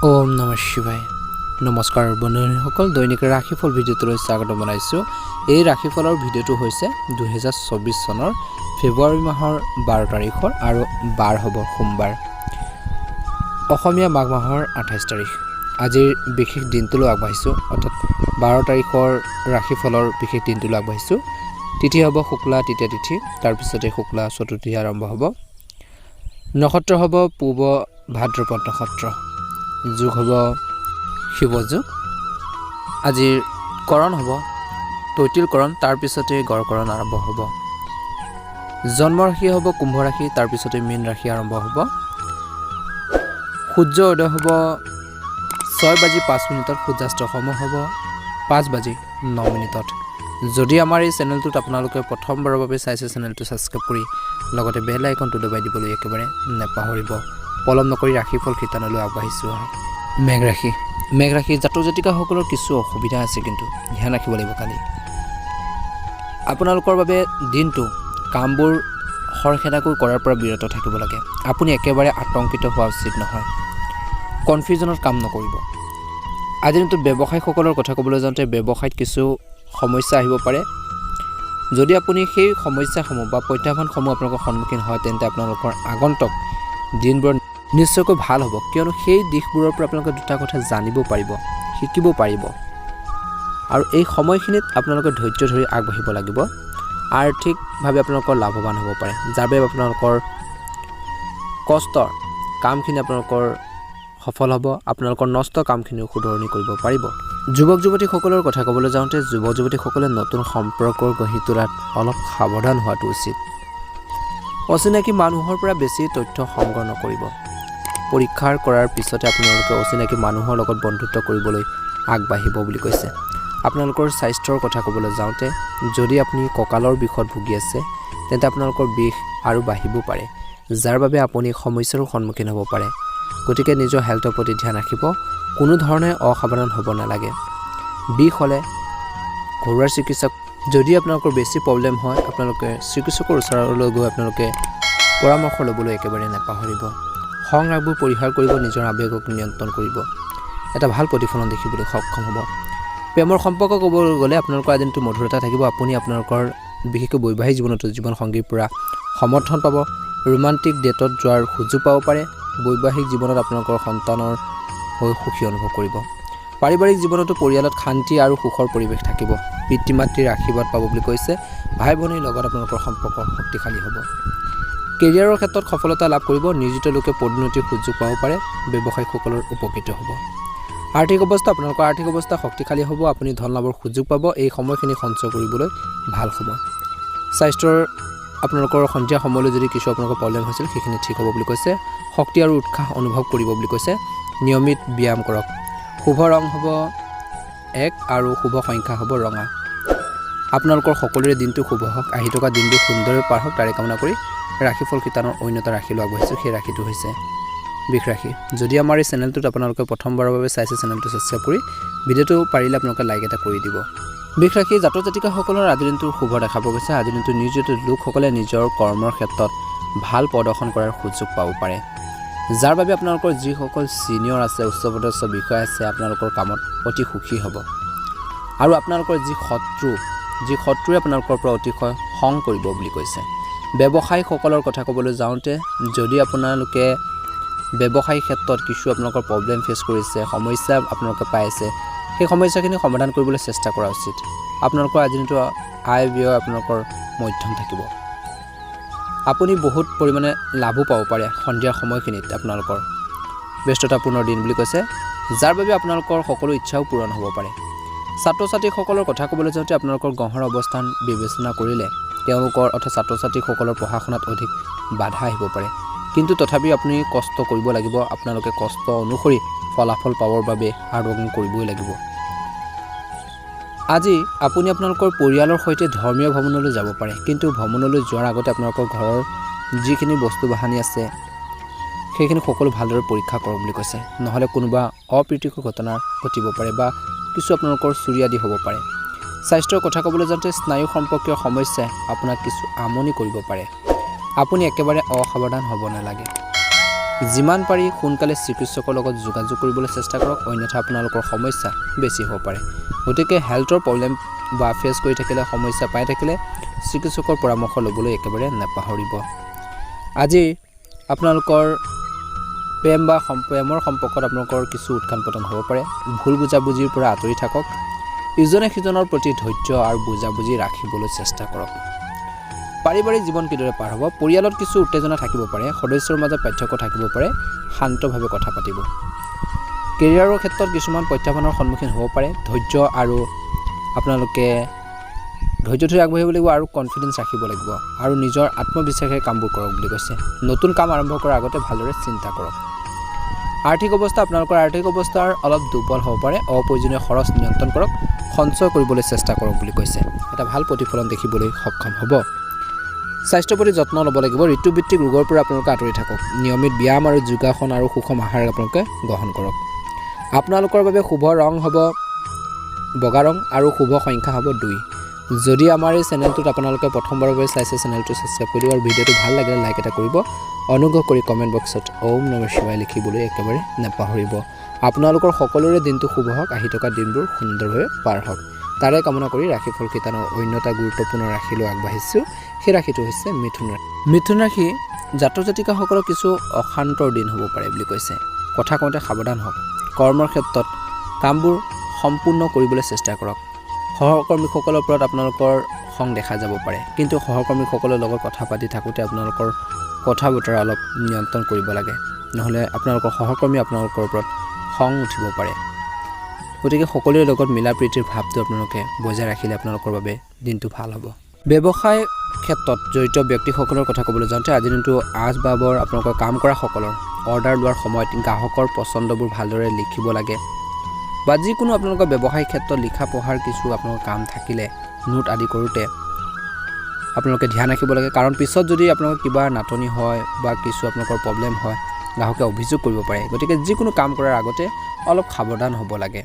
ওম নমঃ শিৱায়। নমস্কাৰ বন্ধুসকল, দৈনিক ৰাশিফল ভিডিঅ'টোলৈ স্বাগত জনাইছোঁ। এই ৰাশিফলৰ ভিডিঅ'টো হৈছে 2024 চনৰ ফেব্ৰুৱাৰী মাহৰ 12 তাৰিখৰ আৰু বাৰ হ'ব সোমবাৰ, অসমীয়া মাঘ মাহৰ 28 তাৰিখ। আজিৰ বিশেষ দিনটোলৈ আগবাঢ়িছোঁ, অৰ্থাৎ 12 তাৰিখৰ ৰাশিফলৰ বিশেষ দিনটোলৈ আগবাঢ়িছোঁ। তিথি হ'ব শুক্লা তৃতীয়া তিথি, তাৰপিছতে শুক্লা চতুৰ্থী আৰম্ভ হ'ব। নক্ষত্ৰ হ'ব পূব ভাদ্ৰপদ নক্ষত্ৰ, যোগ হ'ব শিৱযোগ। আজিৰ কৰণ হ'ব তৈতিলকৰণ, তাৰপিছতে গড়কৰণ আৰম্ভ হ'ব। জন্ম ৰাশি হ'ব কুম্ভ ৰাশি, তাৰপিছতে মীন ৰাশি আৰম্ভ হ'ব। সূৰ্য উদয় হ'ব 6:05, সূৰ্যাস্ত সময় হ'ব 5:09। যদি আমাৰ এই চেনেলটোত আপোনালোকে প্ৰথমবাৰৰ বাবে চাইছে, চেনেলটো ছাবস্ক্ৰাইব কৰি লগতে বেল আইকনটো দবাই দিবলৈ একেবাৰে নাপাহৰিব। পলম নকৰি ৰাশিফল শিতানলৈ আগবাঢ়িছোঁ। মেঘ ৰাশি জাতক জাতিকাসকলৰ কিছু অসুবিধা আছে, কিন্তু ধ্যান ৰাখিব লাগিব। কালি আপোনালোকৰ বাবে দিনটো কামবোৰ খৰখেদাকৈ কৰাৰ পৰা বিৰত থাকিব লাগে। আপুনি একেবাৰে আতংকিত হোৱা উচিত নহয়, কনফিউজনত কাম নকৰিব। আজিৰ দিনটোত ব্যৱসায়ীসকলৰ কথা ক'বলৈ যাওঁতে ব্যৱসায়ত কিছু সমস্যা আহিব পাৰে। যদি আপুনি সেই সমস্যাসমূহ বা প্ৰত্যাহ্বানসমূহ আপোনালোকৰ সন্মুখীন হয়, তেন্তে আপোনালোকৰ আগন্তুক দিনবোৰ নিশ্চয়কৈ ভাল হ'ব, কিয়নো সেই দিশবোৰৰ পৰা আপোনালোকে দুটা কথা জানিব পাৰিব, শিকিব পাৰিব। আৰু এই সময়খিনিত আপোনালোকে ধৈৰ্য ধৰি আগবাঢ়িব লাগিব। আৰ্থিকভাৱে আপোনালোকৰ লাভৱান হ'ব পাৰে, যাৰ বাবে আপোনালোকৰ কষ্টৰ কামখিনি আপোনালোকৰ সফল হ'ব। আপোনালোকৰ নষ্ট কামখিনিও শুধৰণি কৰিব পাৰিব। যুৱক যুৱতীসকলৰ কথা ক'বলৈ যাওঁতে যুৱক যুৱতীসকলে নতুন সম্পৰ্ক গঢ়ি তোলাত অলপ সাৱধান হোৱাটো উচিত। অচিনাকি মানুহৰ পৰা বেছি তথ্য সংগ্ৰহ নকৰিব। পৰীক্ষাৰ কৰাৰ পিছতে আপোনালোকে অচিনাকি মানুহৰ লগত বন্ধুত্ব কৰিবলৈ আগবাঢ়িব বুলি কৈছে। আপোনালোকৰ স্বাস্থ্যৰ কথা ক'বলৈ যাওঁতে যদি আপুনি কঁকালৰ বিষত ভুগি আছে, তেন্তে আপোনালোকৰ বিষ আৰু বাঢ়িব পাৰে, যাৰ বাবে আপুনি সমস্যাৰো সন্মুখীন হ'ব পাৰে। গতিকে নিজৰ হেল্থৰ প্ৰতি ধ্যান ৰাখিব, কোনো ধৰণে অসাৱধান হ'ব নালাগে। বিষ হ'লে ঘৰুৱা চিকিৎসক, যদি আপোনালোকৰ বেছি প্ৰব্লেম হয়, আপোনালোকে চিকিৎসকৰ ওচৰলৈ গৈ আপোনালোকে পৰামৰ্শ ল'বলৈ একেবাৰে নাপাহৰিব। খং ৰাগবোৰ পৰিহাৰ কৰিব, নিজৰ আৱেগক নিয়ন্ত্ৰণ কৰিব, এটা ভাল প্ৰতিফলন দেখিবলৈ সক্ষম হ'ব। প্ৰেমৰ সম্পৰ্ক ক'বলৈ গ'লে আপোনালোকৰ আজি দিনটো মধুৰতা থাকিব। আপুনি আপোনালোকৰ বিশেষকৈ বৈবাহিক জীৱনতো জীৱনসংগীৰ পৰা সমৰ্থন পাব। ৰোমান্টিক ডেটত যোৱাৰ সুযোগ পাব পাৰে। বৈবাহিক জীৱনত আপোনালোকৰ সন্তানৰ হৈ সুখী অনুভৱ কৰিব। পাৰিবাৰিক জীৱনতো পৰিয়ালত শান্তি আৰু সুখৰ পৰিৱেশ থাকিব। পিতৃ মাতৃৰ আশীৰ্বাদ পাব বুলি কৈছে। ভাই ভনীৰ লগত আপোনালোকৰ সম্পৰ্ক শক্তিশালী হ'ব। কেৰিয়াৰৰ ক্ষেত্ৰত সফলতা লাভ কৰিব। নিয়োজিত লোকে পদোন্নতিৰ সুযোগ পাব পাৰে। ব্যৱসায়ীসকলৰ উপকৃত হ'ব। আৰ্থিক অৱস্থা, আপোনালোকৰ আৰ্থিক অৱস্থা শক্তিশালী হ'ব। আপুনি ধন লাভৰ সুযোগ পাব। এই সময়খিনি সঞ্চয় কৰিবলৈ ভাল সময়। স্বাস্থ্যৰ আপোনালোকৰ সন্ধিয়া সময়লৈ যদি কিছু আপোনালোকৰ প্ৰব্লেম হৈছিল, সেইখিনি ঠিক হ'ব বুলি কৈছে। শক্তি আৰু উৎসাহ অনুভৱ কৰিব বুলি কৈছে। নিয়মিত ব্যায়াম কৰক। শুভ ৰং হ'ব 1 আৰু শুভ সংখ্যা হ'ব ৰঙা। আপোনালোকৰ সকলোৰে দিনটো শুভ হওক, আহি থকা দিনটো সুন্দৰভাৱে পাৰ হওক, তাৰে কামনা কৰি ৰাশিফল শিতানৰ অন্য এটা ৰাশিলৈ আগবাঢ়িছোঁ। সেই ৰাশিটো হৈছে বৃষ ৰাশি। যদি আমাৰ এই চেনেলটোত আপোনালোকে প্ৰথমবাৰৰ বাবে চাইছে, চেনেলটো ছাবস্ক্ৰাইব কৰি ভিডিঅ'টো পাৰিলে আপোনালোকে লাইক এটা কৰি দিব। বৃষ ৰাশি জাতক জাতিকাসকলৰ আজিৰ দিনটো শুভ দেখা পোৱা গৈছে। আজিৰ দিনটো নিয়োজিত লোকসকলে নিজৰ কৰ্মৰ ক্ষেত্ৰত ভাল প্ৰদৰ্শন কৰাৰ সুযোগ পাব পাৰে, যাৰ বাবে আপোনালোকৰ যিসকল ছিনিয়ৰ আছে, উচ্চপদস্থ বিষয়া আছে, আপোনালোকৰ কামত অতি সুখী হ'ব। আৰু আপোনালোকৰ যি শত্ৰুৱে আপোনালোকৰ পৰা অতিশয় খং কৰিব বুলি কৈছে। ব্যৱসায়ীসকলৰ কথা ক'বলৈ যাওঁতে যদি আপোনালোকে ব্যৱসায়িক ক্ষেত্ৰত কিছু আপোনালোকৰ প্ৰব্লেম ফেচ কৰিছে, সমস্যা আপোনালোকে পাই আছে, সেই সমস্যাখিনি সমাধান কৰিবলৈ চেষ্টা কৰা উচিত। আপোনালোকৰ আজি দিনটো আয় ব্যয় আপোনালোকৰ মধ্যম থাকিব। আপুনি বহুত পৰিমাণে লাভো পাব পাৰে সন্ধিয়াৰ সময়খিনিত। আপোনালোকৰ ব্যস্ততাপূৰ্ণ দিন বুলি কৈছে, যাৰ বাবে আপোনালোকৰ সকলো ইচ্ছাও পূৰণ হ'ব পাৰে। ছাত্ৰ ছাত্ৰীসকলৰ কথা ক'বলৈ যাওঁতে আপোনালোকৰ গ্ৰহৰ অৱস্থান বিবেচনা কৰিলে তেওঁলোকৰ অৰ্থাৎ ছাত্ৰ ছাত্ৰীসকলৰ পঢ়া শুনাত অধিক বাধা আহিব পাৰে, কিন্তু তথাপিও আপুনি কষ্ট কৰিব লাগিব। আপোনালোকে কষ্ট অনুসৰি ফলাফল পাবৰ বাবে হাৰ্ডৱৰ্কিং কৰিবই লাগিব। আজি আপুনি আপোনালোকৰ পৰিয়ালৰ সৈতে ধৰ্মীয় ভ্ৰমণলৈ যাব পাৰে, কিন্তু ভ্ৰমণলৈ যোৱাৰ আগতে আপোনালোকৰ ঘৰৰ যিখিনি বস্তু বাহানি আছে সেইখিনি সকলো ভালদৰে পৰীক্ষা কৰক বুলি কৈছে। নহ'লে কোনোবা অপ্ৰীতিকৰ ঘটনা ঘটিব পাৰে বা কিছু আপোনালোকৰ চুৰি আদি হ'ব পাৰে। স্বাস্থ্যৰ কথা ক'বলৈ যাওঁতে স্নায়ু সম্পৰ্কীয় সমস্যাই আপোনাক কিছু আমনি কৰিব পাৰে। আপুনি একেবাৰে অসাৱধান হ'ব নালাগে। যিমান পাৰি সোনকালে চিকিৎসকৰ লগত যোগাযোগ কৰিবলৈ চেষ্টা কৰক, অন্যথা আপোনালোকৰ সমস্যা বেছি হ'ব পাৰে। গতিকে হেল্থৰ প্ৰব্লেম বা ফেচ কৰি থাকিলে, সমস্যা পাই থাকিলে চিকিৎসকৰ পৰামৰ্শ ল'বলৈ একেবাৰে নাপাহৰিব। আজি আপোনালোকৰ প্ৰেম বা প্ৰেমৰ সম্পৰ্কত আপোনালোকৰ কিছু উত্থান পতন হ'ব পাৰে। ভুল বুজাবুজিৰ পৰা আঁতৰি থাকক। ইজনে সিজনৰ প্ৰতি ধৈৰ্য আৰু বুজাবুজি ৰাখিবলৈ চেষ্টা কৰক। পাৰিবাৰিক জীৱন কিদৰে পাৰ হ'ব? পৰিয়ালত কিছু উত্তেজনা থাকিব পাৰে, সদস্যৰ মাজত পাৰ্থক্য থাকিব পাৰে, শান্তভাৱে কথা পাতিব। কেৰিয়াৰৰ ক্ষেত্ৰত কিছুমান প্ৰত্যাহ্বানৰ সন্মুখীন হ'ব পাৰে। ধৈৰ্য আৰু আপোনালোকে ধৈৰ্য ধৰি আগবাঢ়িব লাগিব আৰু কনফিডেঞ্চ ৰাখিব লাগিব আৰু নিজৰ আত্মবিশ্বাসেৰে কামবোৰ কৰক বুলি কৈছে। নতুন কাম আৰম্ভ কৰাৰ আগতে ভালদৰে চিন্তা কৰক। আৰ্থিক অৱস্থা, আপোনালোকৰ আৰ্থিক অৱস্থাৰ অলপ দুৰ্বল হ'ব পাৰে। অপ্ৰয়োজনীয় খৰচ নিয়ন্ত্ৰণ কৰক, সঞ্চয় কৰিবলৈ চেষ্টা কৰক বুলি কৈছে। এটা ভাল প্ৰতিফলন দেখিবলৈ সক্ষম হ'ব। স্বাস্থ্যৰ প্ৰতি যত্ন ল'ব লাগিব। ঋতুভিত্তিক ৰোগৰ পৰা আপোনালোকে আঁতৰি থাকক। নিয়মিত ব্যায়াম আৰু যোগাসন আৰু সুষম আহাৰ আপোনালোকে গ্ৰহণ কৰক। আপোনালোকৰ বাবে শুভ ৰং হ'ব বগা ৰং আৰু শুভ সংখ্যা হ'ব 2। যদি আমাৰ এই চেনেলটোত আপোনালোকে প্ৰথমবাৰৰ বাবে চাইছে, চেনেলটো ছাবস্ক্ৰাইব কৰি দিব আৰু ভিডিঅ'টো ভাল লাগিলে লাইক এটা কৰিব। অনুগ্ৰহ কৰি কমেণ্ট বক্সত ওম নমঃ শিৱায় লিখিবলৈ একেবাৰে নাপাহৰিব। আপোনালোকৰ সকলোৰে দিনটো শুভ হওক, আহি থকা দিনবোৰ সুন্দৰভাৱে পাৰ হওক। তাৰে কামনা কৰি ৰাশিফল শিতানৰ অন্য এটা গুৰুত্বপূৰ্ণ ৰাশিলৈ আগবাঢ়িছোঁ। সেই ৰাশিটো হৈছে মিথুন ৰাশি। মিথুন ৰাশি জাতক জাতিকাসকলৰ কিছু অশান্তৰ দিন হ'ব পাৰে বুলি কৈছে। কথা কওঁতে সাৱধান হওক। কৰ্মৰ ক্ষেত্ৰত কামবোৰ সম্পূৰ্ণ কৰিবলৈ চেষ্টা কৰক। সহকৰ্মীসকলৰ ওপৰত আপোনালোকৰ খং দেখা যাব পাৰে, কিন্তু সহকৰ্মীসকলৰ লগত কথা পাতি থাকোঁতে আপোনালোকৰ কথা বতৰা অলপ নিয়ন্ত্ৰণ কৰিব লাগে, নহ'লে আপোনালোকৰ সহকৰ্মী আপোনালোকৰ ওপৰত খং উঠিব পাৰে। গতিকে সকলোৰে লগত মিলা প্ৰীতিৰ ভাৱটো আপোনালোকে বজাই ৰাখিলে আপোনালোকৰ বাবে দিনটো ভাল হ'ব। ব্যৱসায় ক্ষেত্ৰত জড়িত ব্যক্তিসকলৰ কথা ক'বলৈ যাওঁতে আজিৰ দিনটো আচবাবৰ আপোনালোকৰ কাম কৰাসকলৰ অৰ্ডাৰ লোৱাৰ সময়ত গ্ৰাহকৰ পচন্দবোৰ ভালদৰে লিখিব লাগে, বা যিকোনো আপোনালোকৰ ব্যৱসায়িক ক্ষেত্ৰত লিখা পঢ়াৰ কিছু আপোনালোকৰ কাম থাকিলে নোট আদি কৰোঁতে আপোনালোকে ধ্যান ৰাখিব লাগে। কাৰণ পিছত যদি আপোনালোকৰ কিবা নাটনি হয় বা কিছু আপোনালোকৰ প্ৰব্লেম হয়, গ্ৰাহকে অভিযোগ কৰিব পাৰে। গতিকে যিকোনো কাম কৰাৰ আগতে অলপ সাৱধান হ'ব লাগে।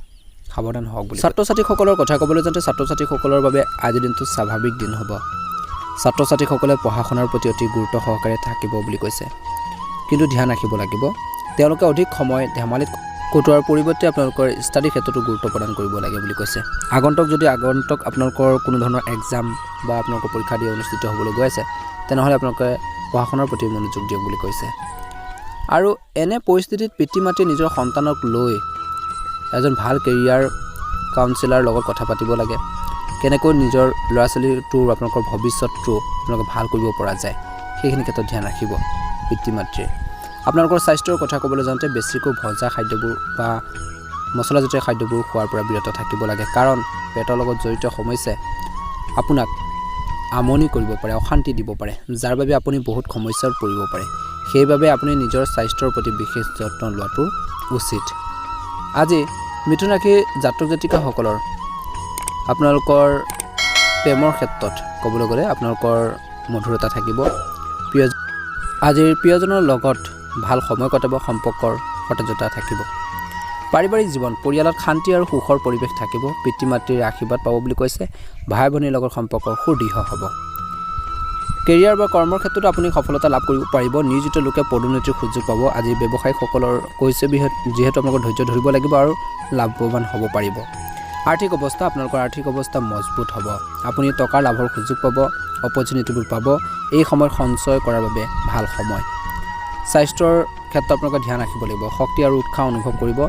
সাৱধান হওক বুলি। ছাত্ৰ ছাত্ৰীসকলৰ কথা ক'বলৈ যাওঁতে ছাত্ৰ ছাত্ৰীসকলৰ বাবে আজিৰ দিনটো স্বাভাৱিক দিন হ'ব। ছাত্ৰ ছাত্ৰীসকলে পঢ়া শুনাৰ প্ৰতি অতি গুৰুত্ব সহকাৰে থাকিব বুলি কৈছে, কিন্তু ধ্যান ৰাখিব লাগিব। তেওঁলোকে অধিক সময় ধেমালিত কটোৱাৰ পৰিৱৰ্তে আপোনালোকৰ ষ্টাডি ক্ষেত্ৰতো গুৰুত্ব প্ৰদান কৰিব লাগে বুলি কৈছে। আগন্তুক আপোনালোকৰ কোনো ধৰণৰ এক্সাম বা আপোনালোকৰ পৰীক্ষা দি অনুষ্ঠিত হ'বলৈ গৈ আছে, তেনেহ'লে আপোনালোকে পঢ়া শুনাৰ প্ৰতি মনোযোগ দিয়ক বুলি কৈছে। আৰু এনে পৰিস্থিতিত পিতৃ মাতৃয়ে নিজৰ সন্তানক লৈ এজন ভাল কেৰিয়াৰ কাউন্সিলাৰৰ লগত কথা পাতিব লাগে। কেনেকৈ নিজৰ ল'ৰা ছোৱালীটোৰ আপোনালোকৰ ভৱিষ্যতটো আপোনালোকে ভাল কৰিব পৰা যায়, সেইখিনি ক্ষেত্ৰত ধ্যান ৰাখিব পিতৃ মাতৃয়ে। আপোনালোকৰ স্বাস্থ্যৰ কথা ক'বলৈ যাওঁতে বেছিকৈ ভজা খাদ্যবোৰ বা মছলাজাতীয় খাদ্যবোৰ খোৱাৰ পৰা বিৰত থাকিব লাগে, কাৰণ পেটৰ লগত জড়িত সমস্যাই আপোনাক আমনি কৰিব পাৰে, অশান্তি দিব পাৰে, যাৰ বাবে আপুনি বহুত সমস্যাত পৰিব পাৰে। সেইবাবে আপুনি নিজৰ স্বাস্থ্যৰ প্ৰতি বিশেষ যত্ন লোৱাটো উচিত। আজি মিথুন ৰাশিৰ জাতক জাতিকাসকলৰ আপোনালোকৰ প্ৰেমৰ ক্ষেত্ৰত ক'বলৈ গ'লে আপোনালোকৰ মধুৰতা থাকিব। আজিৰ প্ৰিয়জনৰ লগত ভাল সময় কটাব, সম্পৰ্কৰ সতেজতা থাকিব। পাৰিবাৰিক জীৱন, পৰিয়ালত শান্তি আৰু সুখৰ পৰিৱেশ থাকিব। পিতৃ মাতৃৰ আশীৰ্বাদ পাব বুলি কৈছে। ভাই ভনীৰ লগত সম্পৰ্ক সুদৃঢ় হ'ব। কেৰিয়াৰ বা কৰ্মৰ ক্ষেত্ৰতো আপুনি সফলতা লাভ কৰিব পাৰিব। নিয়োজিত লোকে পদোন্নতিৰ সুযোগ পাব। আজি ব্যৱসায়ীসকলৰ কৈছে যিহেতু আপোনালোকৰ ধৈৰ্য ধৰিব লাগিব আৰু লাভৱান হ'ব পাৰিব। আৰ্থিক অৱস্থা, আপোনালোকৰ আৰ্থিক অৱস্থা মজবুত হ'ব। আপুনি টকাৰ লাভৰ সুযোগ পাব, অপৰচুনিটিবোৰ পাব। এই সময়ত সঞ্চয় কৰাৰ বাবে ভাল সময়। স্বাস্থ্যৰ ক্ষেত্ৰত আপোনালোকে ধ্যান ৰাখিব লাগিব। শক্তি আৰু উৎসাহ অনুভৱ কৰিব।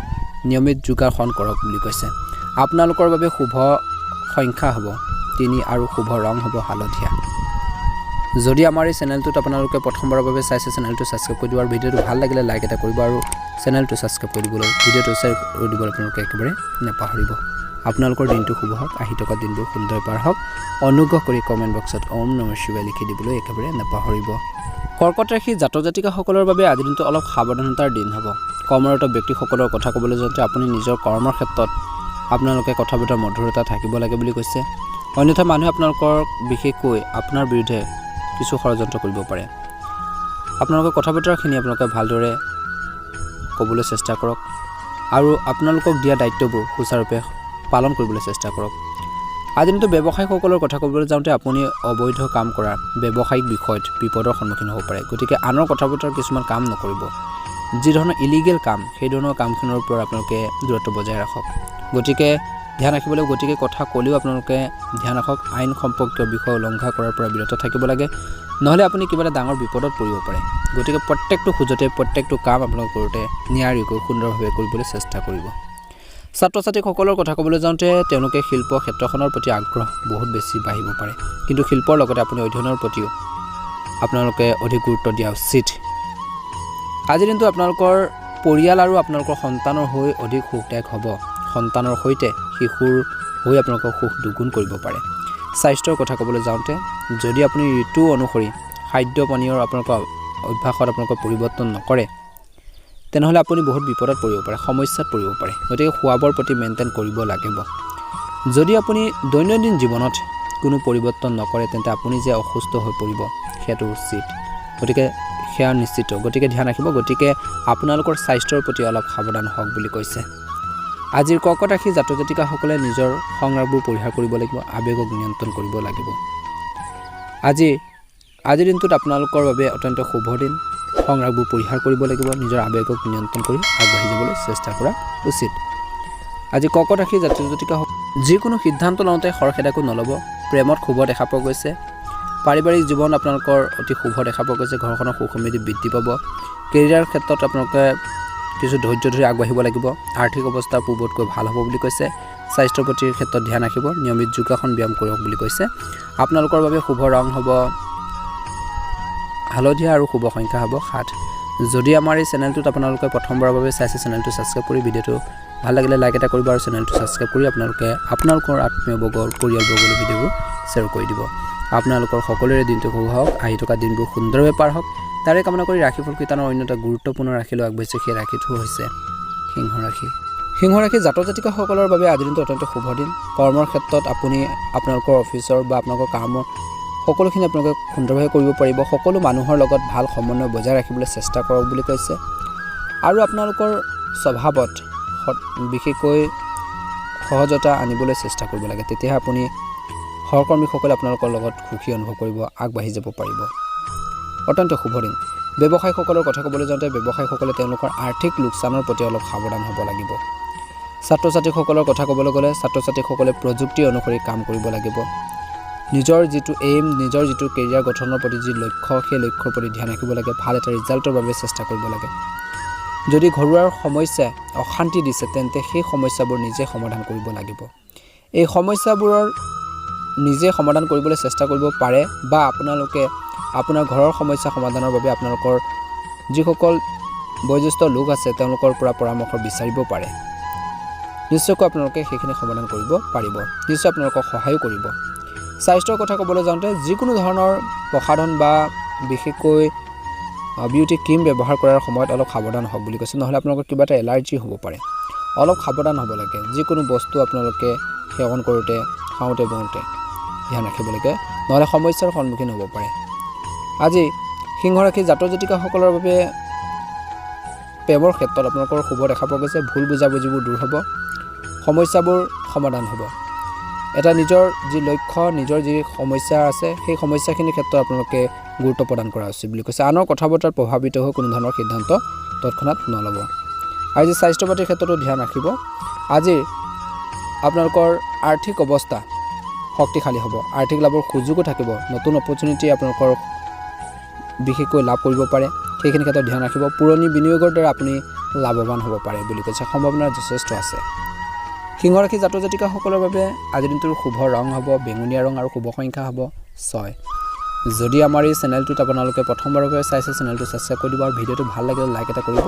নিয়মিত যোগাসন কৰক বুলি কৈছে। আপোনালোকৰ বাবে শুভ সংখ্যা হ'ব 3 আৰু শুভ ৰং হ'ব হালধীয়া। যদি আমাৰ এই চেনেলটোত আপোনালোকে প্ৰথমবাৰৰ বাবে চাইছে, চেনেলটো ছাবস্ক্ৰাইব কৰি দিব আৰু ভিডিঅ'টো ভাল লাগিলে লাইক এটা কৰিব আৰু চেনেলটো ছাবস্ক্ৰাইব কৰি দিবলৈ, ভিডিঅ'টো শ্বেয়াৰ কৰি দিবলৈ আপোনালোকে একেবাৰে নাপাহৰিব। আপোনালোকৰ দিনটো শুভ হওক, আহি থকা দিনবোৰ সুন্দৰ পাৰ হওক। অনুগ্ৰহ কৰি কমেণ্ট বক্সত ওম নমঃ শিৱায় লিখি দিবলৈ একেবাৰে নাপাহৰিব। কৰ্কট ৰাশি জাতক জাতিকাসকলৰ বাবে আজিৰ দিনটো অলপ সাৱধানতাৰ দিন হ'ব। কৰ্মৰত ব্যক্তিসকলৰ কথা ক'বলৈ যাওঁতে আপুনি নিজৰ কৰ্মৰ ক্ষেত্ৰত আপোনালোকে কথা বতৰা মধুৰতা থাকিব লাগে বুলি কৈছে। অন্যথা মানুহে আপোনালোকৰ বিশেষকৈ আপোনাৰ বিৰুদ্ধে কিছু ষড়যন্ত্ৰ কৰিব পাৰে। আপোনালোকৰ কথা বতৰাখিনি আপোনালোকে ভালদৰে ক'বলৈ চেষ্টা কৰক আৰু আপোনালোকক দিয়া দায়িত্ববোৰ সুচাৰুৰূপে পালন কৰিবলৈ চেষ্টা কৰক। আজি দিনটো ব্যৱসায়ীসকলৰ কথা ক'বলৈ যাওঁতে আপুনি অবৈধ কাম কৰা ব্যৱসায়িক বিষয়ত বিপদৰ সন্মুখীন হ'ব পাৰে। গতিকে আনৰ কথা বতৰা কিছুমান কাম নকৰিব। যি ধৰণৰ ইলিগেল কাম সেই ধৰণৰ কামখিনিৰ পৰা আপোনালোকে দূৰত্ব বজাই ৰাখক। গতিকে ধ্যান ৰাখিব লাগিব। গতিকে কথা ক'লেও আপোনালোকে ধ্যান ৰাখক, আইন সম্পৰ্কীয় বিষয় উলংঘা কৰাৰ পৰা বিৰত থাকিব লাগে, নহ'লে আপুনি কিবা এটা ডাঙৰ বিপদত পৰিব পাৰে। গতিকে প্ৰত্যেকটো খোজতে প্ৰত্যেকটো কাম আপোনালোকে কৰোঁতে নিয়াৰিকৈ সুন্দৰভাৱে কৰিবলৈ চেষ্টা কৰিব। ছাত্ৰ ছাত্ৰীসকলৰ কথা ক'বলৈ যাওঁতে তেওঁলোকে শিল্প ক্ষেত্ৰখনৰ প্ৰতি আগ্ৰহ বহুত বেছি বাঢ়িব পাৰে, কিন্তু শিল্পৰ লগতে আপুনি অধ্যয়নৰ প্ৰতিও আপোনালোকে অধিক গুৰুত্ব দিয়া উচিত। আজিৰ দিনটো আপোনালোকৰ পৰিয়াল আৰু আপোনালোকৰ সন্তানৰ হৈ অধিক সুখদায়ক হ'ব। সন্তানৰ সৈতে শিশুৰ হৈ আপোনালোকৰ সুখ দুগুণ কৰিব পাৰে। স্বাস্থ্যৰ কথা ক'বলৈ যাওঁতে যদি আপুনি ঋতু অনুসৰি খাদ্য পানীয়ৰ আপোনালোকৰ অভ্যাসত আপোনালোকৰ পৰিৱৰ্তন নকৰে, তেনেহ'লে আপুনি বহুত বিপদত পৰিব পাৰে, সমস্যাত পৰিব পাৰে। গতিকে খোৱা বোৱাৰ প্ৰতি মেইনটেইন কৰিব লাগিব। যদি আপুনি দৈনন্দিন জীৱনত কোনো পৰিৱৰ্তন নকৰে, তেন্তে আপুনি যে অসুস্থ হৈ পৰিব সেইটো উচিত। গতিকে সেয়া নিশ্চিত। গতিকে ধ্যান ৰাখিব। গতিকে আপোনালোকৰ স্বাস্থ্যৰ প্ৰতি অলপ সাৱধান হওক বুলি কৈছে। আজিৰ কৰ্কট ৰাশি জাতক জাতিকাসকলে নিজৰ সংৰাগবোৰ পৰিহাৰ কৰিব লাগিব, আৱেগক নিয়ন্ত্ৰণ কৰিব লাগিব। আজিৰ দিনটোত আপোনালোকৰ বাবে অত্যন্ত শুভ দিন। সংৰাগবোৰ পৰিহাৰ কৰিব লাগিব, নিজৰ আৱেগক নিয়ন্ত্ৰণ কৰি আগবাঢ়ি যাবলৈ চেষ্টা কৰা উচিত। আজি কৰ্কট ৰাশি জাতক জাতিকাসকল যিকোনো সিদ্ধান্ত লওঁতে খৰখেদাকৈ নল'ব। প্ৰেমত শুভ দেখা পোৱা গৈছে। পাৰিবাৰিক জীৱন আপোনালোকৰ অতি শুভ দেখা পোৱা গৈছে। ঘৰখনৰ সুখ সমৃদ্ধি বৃদ্ধি পাব। কেৰিয়াৰ ক্ষেত্ৰত আপোনালোকে কিছু ধৈৰ্য ধৰি আগবাঢ়িব লাগিব। আৰ্থিক অৱস্থা পূৰ্বতকৈ ভাল হ'ব বুলি কৈছে। স্বাস্থ্যৰ প্ৰতি ক্ষেত্ৰত ধ্যান ৰাখিব। নিয়মিত যোগাসন ব্যায়াম কৰক বুলি কৈছে। আপোনালোকৰ বাবে শুভ ৰং হ'ব হালধীয়া আৰু শুভ সংখ্যা হ'ব 7। যদি আমাৰ এই চেনেলটোত আপোনালোকে প্ৰথমবাৰৰ বাবে চাইছে, চেনেলটো ছাবস্ক্ৰাইব কৰি ভিডিঅ'টো ভাল লাগিলে লাইক এটা কৰিব আৰু চেনেলটো ছাবস্ক্ৰাইব কৰি আপোনালোকে আপোনালোকৰ আত্মীয়বৰ্গৰ পৰিয়ালবৰ্গলৈ ভিডিঅ'বোৰ শ্বেয়াৰ কৰি দিব। আপোনালোকৰ সকলোৰে দিনটো শুভ হওক, আহি থকা দিনবোৰ সুন্দৰভাৱে পাৰ হওক, তাৰে কামনা কৰি ৰাশিফল কীৰ্তনৰ অন্য এটা গুৰুত্বপূৰ্ণ ৰাশিলৈ আগবাঢ়িছে। সেই ৰাশিটো হৈছে সিংহ ৰাশি। সিংহ ৰাশি জাতক জাতিকাসকলৰ বাবে আজিৰ দিনটো অত্যন্ত শুভ দিন। কৰ্মৰ ক্ষেত্ৰত আপুনি আপোনালোকৰ অফিচৰ বা আপোনালোকৰ কামৰ সকলোখিনি আপোনালোকে সুন্দৰভাৱে কৰিব পাৰিব। সকলো মানুহৰ লগত ভাল সমন্বয় বজাই ৰাখিবলৈ চেষ্টা কৰক বুলি কৈছে। আৰু আপোনালোকৰ স্বভাৱত বিশেষকৈ সহজতা আনিবলৈ চেষ্টা কৰিব লাগে, তেতিয়াহে আপুনি সহকৰ্মীসকলে আপোনালোকৰ লগত সুখী অনুভৱ কৰিব, আগবাঢ়ি যাব পাৰিব। অত্যন্ত শুভ দিন। ব্যৱসায়ীসকলৰ কথা ক'বলৈ যাওঁতে ব্যৱসায়ীসকলে তেওঁলোকৰ আৰ্থিক লোকচানৰ প্ৰতি অলপ সাৱধান হ'ব লাগিব। ছাত্ৰ ছাত্ৰীসকলৰ কথা ক'বলৈ গ'লে ছাত্ৰ ছাত্ৰীসকলে প্ৰযুক্তি অনুসৰি কাম কৰিব লাগিব। নিজৰ যিটো এইম, নিজৰ যিটো কেৰিয়াৰ গঠনৰ প্ৰতি যি লক্ষ্য, সেই লক্ষ্যৰ প্ৰতি ধ্যান ৰাখিব লাগে। ভাল এটা ৰিজাল্টৰ বাবে চেষ্টা কৰিব লাগে। যদি ঘৰুৱা সমস্যাই অশান্তি দিছে, তেন্তে সেই সমস্যাবোৰ নিজে সমাধান কৰিব লাগিব। এই সমস্যাবোৰৰ নিজে সমাধান কৰিবলৈ চেষ্টা কৰিব পাৰে, বা আপোনালোকে আপোনাৰ ঘৰৰ সমস্যা সমাধানৰ বাবে আপোনালোকৰ যিসকল বয়োজ্যেষ্ঠ লোক আছে তেওঁলোকৰ পৰা পৰামৰ্শ বিচাৰিব পাৰে। নিশ্চয়কৈ আপোনালোকে সেইখিনি সমাধান কৰিব পাৰিব। নিশ্চয় আপোনালোকক সহায়ো কৰিব। স্বাস্থ্যৰ কথা ক'বলৈ যাওঁতে যিকোনো ধৰণৰ প্ৰসাধন বা বিশেষকৈ বিউটি ক্ৰীম ব্যৱহাৰ কৰাৰ সময়ত অলপ সাৱধান হওক বুলি কৈছে, নহ'লে আপোনালোকৰ কিবা এটা এলাৰ্জি হ'ব পাৰে। অলপ সাৱধান হ'ব লাগে। যিকোনো বস্তু আপোনালোকে সেৱন কৰোঁতে, খাওঁতে বওঁতে ধ্যান ৰাখিব লাগে, নহ'লে সমস্যাৰ সন্মুখীন হ'ব পাৰে। আজি সিংহ ৰাশি জাতক জাতিকাসকলৰ বাবে প্ৰেমৰ ক্ষেত্ৰত আপোনালোকৰ শুভ দেখা পোৱা গৈছে। ভুল বুজাবুজিবোৰ দূৰ হ'ব, সমস্যাবোৰ সমাধান হ'ব। এটা নিজৰ যি লক্ষ্য, নিজৰ যি সমস্যা আছে, সেই সমস্যাখিনিৰ ক্ষেত্ৰত আপোনালোকে গুৰুত্ব প্ৰদান কৰা উচিত বুলি কৈছে। আনৰ কথা বতৰাত প্ৰভাৱিত হৈ কোনো ধৰণৰ সিদ্ধান্ত তৎক্ষণাত নল'ব। আজি স্বাস্থ্য পাতিৰ ক্ষেত্ৰতো ধ্যান ৰাখিব। আজি আপোনালোকৰ আৰ্থিক অৱস্থা শক্তিশালী হ'ব। আৰ্থিক লাভৰ সুযোগো থাকিব। নতুন অপৰচুনিটি আপোনালোকৰ বিশেষকৈ লাভ কৰিব পাৰে, সেইখিনি ক্ষেত্ৰত ধ্যান ৰাখিব। পুৰণি বিনিয়োগৰ দ্বাৰা আপুনি লাভৱান হ'ব পাৰে বুলি কৈছে। সম্ভাৱনা যথেষ্ট আছে। সিংহ ৰাশি জাতক জাতিকাসকলৰ বাবে আজিৰ দিনটোৰ শুভ ৰং হ'ব বেঙুনীয়া ৰং আৰু শুভ সংখ্যা হ'ব 6। যদি আমাৰ এই চেনেলটোত আপোনালোকে প্ৰথমবাৰৰ বাবে চাইছে, চেনেলটো ছাবস্ক্ৰাইব কৰি দিব আৰু ভিডিঅ'টো ভাল লাগিলে লাইক এটা কৰিব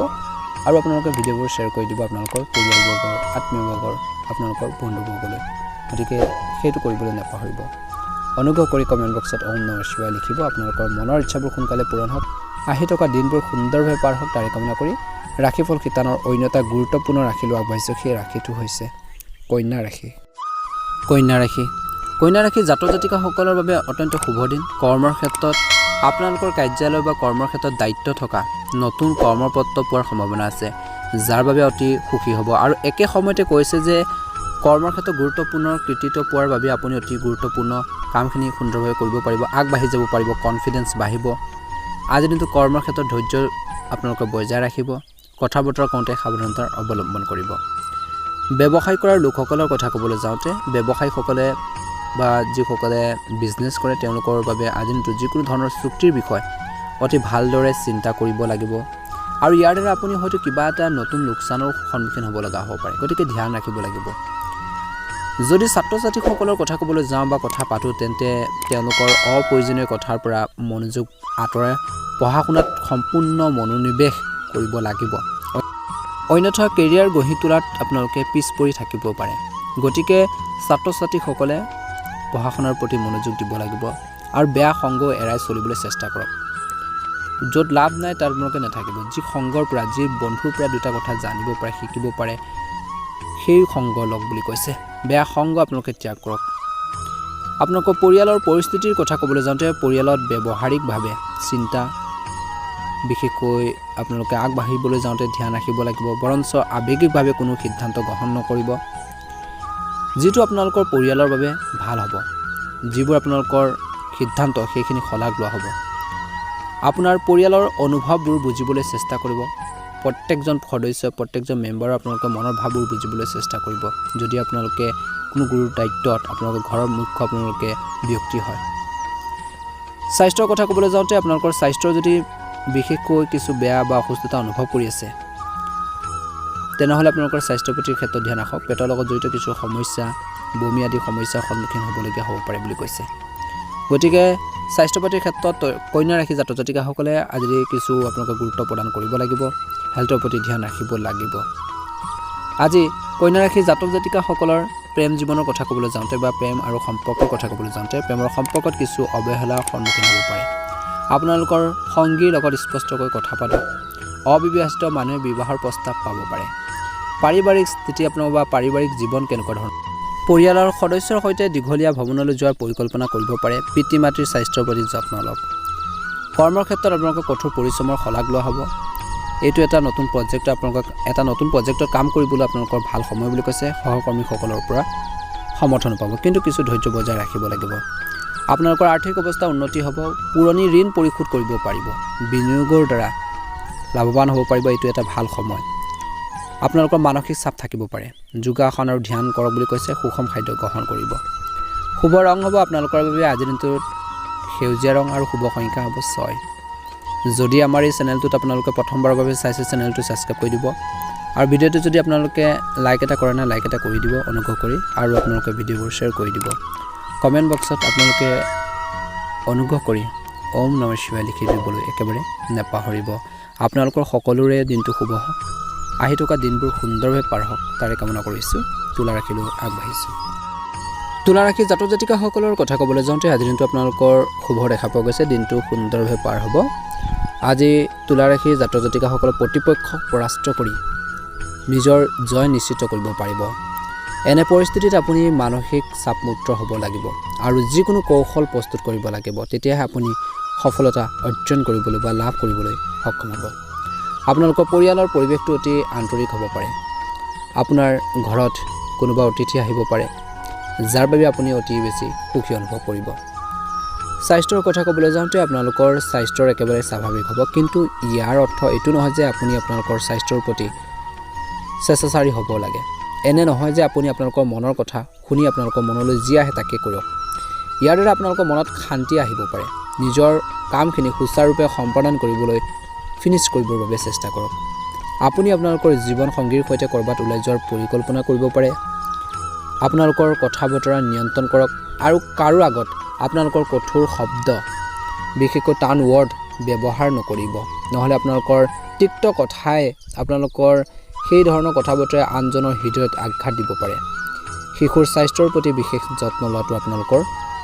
আৰু আপোনালোকে ভিডিঅ'বোৰ শ্বেয়াৰ কৰি দিব আপোনালোকৰ পৰিয়ালবৰ্গৰ, আত্মীয়বৰ্গৰ, আপোনালোকৰ বন্ধুবৰ্গলৈ। গতিকে সেইটো কৰিবলৈ নাপাহৰিব। অনুগ্ৰহ কৰি কমেণ্ট বক্সত ওম নমঃ শিৱায় লিখিব। আপোনালোকৰ মনৰ ইচ্ছাবোৰ সোনকালে পূৰণ হওক, আহি থকা দিনবোৰ সুন্দৰভাৱে পাৰ হওক, তাৰে কামনা কৰি ৰাশিফল কীৰ্তনৰ অন্য এটা গুৰুত্বপূৰ্ণ ৰাশিলৈ আগবাঢ়িছোঁ। সেই ৰাশিটো হৈছে কন্যা ৰাশি। কন্যা ৰাশি কন্যা ৰাশি জাতক জাতিকাসকলৰ বাবে অত্যন্ত শুভ দিন। কৰ্মৰ ক্ষেত্ৰত আপোনালোকৰ কাৰ্যালয় বা কৰ্মৰ ক্ষেত্ৰত দায়িত্ব থকা নতুন কৰ্মপত্ৰ পোৱাৰ সম্ভাৱনা আছে, যাৰ বাবে অতি সুখী হ'ব। আৰু একে সময়তে কৈছে যে কৰ্মৰ ক্ষেত্ৰত গুৰুত্বপূৰ্ণ কৃতিত্ব পোৱাৰ বাবে আপুনি অতি গুৰুত্বপূৰ্ণ কামখিনি সুন্দৰভাৱে কৰিব পাৰিব, আগবাঢ়ি যাব পাৰিব, কনফিডেঞ্চ বাঢ়িব। আজিৰ দিনটো কৰ্মৰ ক্ষেত্ৰত ধৈৰ্য আপোনালোকে বজাই ৰাখিব কথা বতৰা কওঁতে সাৱধানতাৰ অৱলম্বন কৰিব ব্যৱসায় কৰাৰ লোকসকলৰ কথা ক'বলৈ যাওঁতে ব্যৱসায়ীসকলে বা যিসকলে বিজনেছ কৰে তেওঁলোকৰ বাবে আজি দিনটো যিকোনো ধৰণৰ চুক্তিৰ বিষয় অতি ভালদৰে চিন্তা কৰিব লাগিব আৰু ইয়াৰ দ্বাৰা আপুনি হয়তো কিবা এটা নতুন লোকচানৰ সন্মুখীন হ'ব লগা হ'ব পাৰে গতিকে ধ্যান ৰাখিব লাগিব যদি ছাত্ৰ ছাত্ৰীসকলৰ কথা ক'বলৈ যাওঁ বা কথা পাতোঁ তেন্তে তেওঁলোকৰ অপ্ৰয়োজনীয় কথাৰ পৰা মনোযোগ আঁতৰাই পঢ়া শুনাত সম্পূৰ্ণ মনোনিৱেশ কৰিব লাগিব অন্যথা কেৰিয়াৰ গঢ়ি তোলাত আপোনালোকে পিছ পৰি থাকিব পাৰে গতিকে ছাত্ৰ ছাত্ৰীসকলে পঢ়া শুনাৰ প্ৰতি মনোযোগ দিব লাগিব আৰু বেয়া সংগ এৰাই চলিবলৈ চেষ্টা কৰক য'ত লাভ নাই তাত আপোনালোকে নাথাকিব যি সংগৰ পৰা যি বন্ধুৰ পৰা দুটা কথা জানিব পাৰে শিকিব পাৰে সেই সংগ লওক বুলি কৈছে বেয়া সংগ আপোনালোকে ত্যাগ কৰক আপোনালোকৰ পৰিয়ালৰ পৰিস্থিতিৰ কথা ক'বলৈ যাওঁতে পৰিয়ালত ব্যৱহাৰিকভাৱে চিন্তা বিশেষকৈ আপোনালোকে আগবাঢ়িবলৈ যাওঁতে ধ্যান ৰাখিব লাগিব বৰঞ্চ আৱেগিকভাৱে কোনো সিদ্ধান্ত গ্ৰহণ নকৰিব যিটো আপোনালোকৰ পৰিয়ালৰ বাবে ভাল হ'ব যিবোৰ আপোনালোকৰ সিদ্ধান্ত সেইখিনি শলাগ লোৱা হ'ব আপোনাৰ পৰিয়ালৰ অনুভৱবোৰ বুজিবলৈ চেষ্টা কৰিব প্ৰত্যেকজন সদস্য প্ৰত্যেকজন মেম্বাৰৰ আপোনালোকে মনৰ ভাৱবোৰ বুজিবলৈ চেষ্টা কৰিব যদি আপোনালোকে কোনো গুৰুৰ দায়িত্বত আপোনালোকৰ ঘৰৰ মুখ্য আপোনালোকে ব্যক্তি হয় স্বাস্থ্যৰ কথা ক'বলৈ যাওঁতে আপোনালোকৰ স্বাস্থ্যৰ যদি বিশেষকৈ কিছু বেয়া বা অসুস্থতা অনুভৱ কৰি আছে তেনেহ'লে আপোনালোকৰ স্বাস্থ্যৰ প্ৰতি ক্ষেত্ৰত ধ্যান ৰাখক পেটৰ লগত জড়িত কিছু সমস্যা বমি আদি সমস্যাৰ সন্মুখীন হ'বলগীয়া হ'ব পাৰে বুলি কৈছে গতিকে স্বাস্থ্য পাতিৰ ক্ষেত্ৰত কন্যা ৰাশি জাতক জাতিকাসকলে আজি কিছু আপোনালোকে গুৰুত্ব প্ৰদান কৰিব লাগিব হেল্থৰ প্ৰতি ধ্যান ৰাখিব লাগিব আজি কন্যা ৰাশি জাতক জাতিকাসকলৰ প্ৰেম জীৱনৰ কথা ক'বলৈ যাওঁতে বা প্ৰেম আৰু সম্পৰ্কৰ কথা ক'বলৈ যাওঁতে প্ৰেমৰ সম্পৰ্কত কিছু অৱহেলাৰ সন্মুখীন হ'ব পাৰে আপোনালোকৰ সংগীৰ লগত স্পষ্টকৈ কথা পাতক অবিবাহিত মানুহে বিবাহৰ প্ৰস্তাৱ পাব পাৰে পাৰিবাৰিক স্থিতি আপোনালোকৰ বা পাৰিবাৰিক জীৱন কেনেকুৱা ধৰণৰ পৰিয়ালৰ সদস্যৰ সৈতে দীঘলীয়া ভ্ৰমণলৈ যোৱাৰ পৰিকল্পনা কৰিব পাৰে পিতৃ মাতৃৰ স্বাস্থ্যৰ প্ৰতি যত্ন লওক কৰ্মৰ ক্ষেত্ৰত আপোনালোকৰ কঠোৰ পৰিশ্ৰমৰ শলাগ লোৱা হ'ব এইটো এটা নতুন প্ৰজেক্ট আপোনালোকক এটা নতুন প্ৰজেক্টত কাম কৰিবলৈ আপোনালোকৰ ভাল সময় বুলি কৈছে সহকৰ্মীসকলৰ পৰা সমৰ্থন পাব কিন্তু কিছু ধৈৰ্য বজাই ৰাখিব লাগিব আপোনালোকৰ আৰ্থিক অৱস্থা উন্নতি হ'ব পুৰণি ঋণ পৰিশোধ কৰিব পাৰিব বিনিয়োগৰ দ্বাৰা লাভৱান হ'ব পাৰিব এইটো এটা ভাল সময় আপোনালোকৰ মানসিক চাপ থাকিব পাৰে যোগাসন আৰু ধ্যান কৰক বুলি কৈছে সুষম খাদ্য গ্ৰহণ কৰিব শুভ ৰং হ'ব আপোনালোকৰ বাবে আজিৰ দিনটোত সেউজীয়া ৰং আৰু শুভ সংখ্যা হ'ব 6 যদি আমাৰ এই চেনেলটোত আপোনালোকে প্ৰথমবাৰৰ বাবে চাইছে চেনেলটো ছাবস্ক্ৰাইব কৰি দিব আৰু ভিডিঅ'টো যদি আপোনালোকে লাইক এটা কৰা নাই লাইক এটা কৰি দিব অনুগ্ৰহ কৰি আৰু আপোনালোকে ভিডিঅ'বোৰ শ্বেয়াৰ কৰি দিব কমেণ্ট বক্সত আপোনালোকে অনুগ্ৰহ কৰি ওম নমঃ শিৱায় লিখি দিবলৈ একেবাৰে নাপাহৰিব আপোনালোকৰ সকলোৰে দিনটো শুভ হওক আহি থকা দিনবোৰ সুন্দৰভাৱে পাৰ হওক তাৰে কামনা কৰিছোঁ তুলা ৰাখিলৈ আগবাঢ়িছোঁ তুলা ৰাশি জাতক জাতিকাসকলৰ কথা ক'বলৈ যাওঁতে আজি দিনটো আপোনালোকৰ শুভ দেখা পোৱা গৈছে দিনটো সুন্দৰভাৱে পাৰ হ'ব আজি তুলা ৰাশি জাতক জাতিকাসকলৰ প্ৰতিপক্ষক পৰাস্ত কৰি নিজৰ জয় নিশ্চিত কৰিব পাৰিব এনে পৰিস্থিতিত আপুনি মানসিক চাপমুক্ত হ'ব লাগিব আৰু যিকোনো কৌশল প্ৰস্তুত কৰিব লাগিব তেতিয়াহে আপুনি সফলতা অৰ্জন কৰিবলৈ বা লাভ কৰিবলৈ সক্ষম হ'ব আপোনালোকৰ পৰিয়ালৰ পৰিৱেশটো অতি আন্তৰিক হ'ব পাৰে আপোনাৰ ঘৰত কোনোবা অতিথি আহিব পাৰে যাৰ বাবে আপুনি অতি বেছি সুখী অনুভৱ কৰিব স্বাস্থ্যৰ কথা ক'বলৈ যাওঁতে আপোনালোকৰ স্বাস্থ্যৰ একেবাৰে স্বাভাৱিক হ'ব কিন্তু ইয়াৰ অৰ্থ এইটো নহয় যে আপুনি আপোনালোকৰ স্বাস্থ্যৰ প্ৰতি স্বেচ্ছাচাৰী হ'ব লাগে এনে নহয় যে আপুনি আপোনালোকৰ মনৰ কথা শুনি আপোনালোকৰ মনলৈ যি আহে তাকে কৰক ইয়াৰ দ্বাৰা আপোনালোকৰ মনত শান্তি আহিব পাৰে নিজৰ কামখিনি সুচাৰুৰূপে সম্পাদন কৰিবলৈ ফিনিছ কৰিবৰ বাবে চেষ্টা কৰক আপুনি আপোনালোকৰ জীৱন সংগীৰ সৈতে ক'ৰবাত ওলাই যোৱাৰ পৰিকল্পনা কৰিব পাৰে আপোনালোকৰ কথা বতৰা নিয়ন্ত্ৰণ কৰক আৰু কাৰো আগত আপোনালোকৰ কঠোৰ শব্দ বিশেষকৈ টান ৱৰ্ড ব্যৱহাৰ নকৰিব নহ'লে আপোনালোকৰ তিক্ত কথাই আপোনালোকৰ সেই ধৰণৰ কথা বতৰাই আনজনৰ হৃদয়ত আঘাত দিব পাৰে শিশুৰ স্বাস্থ্যৰ প্ৰতি বিশেষ যত্ন লোৱাটো আপোনালোকৰ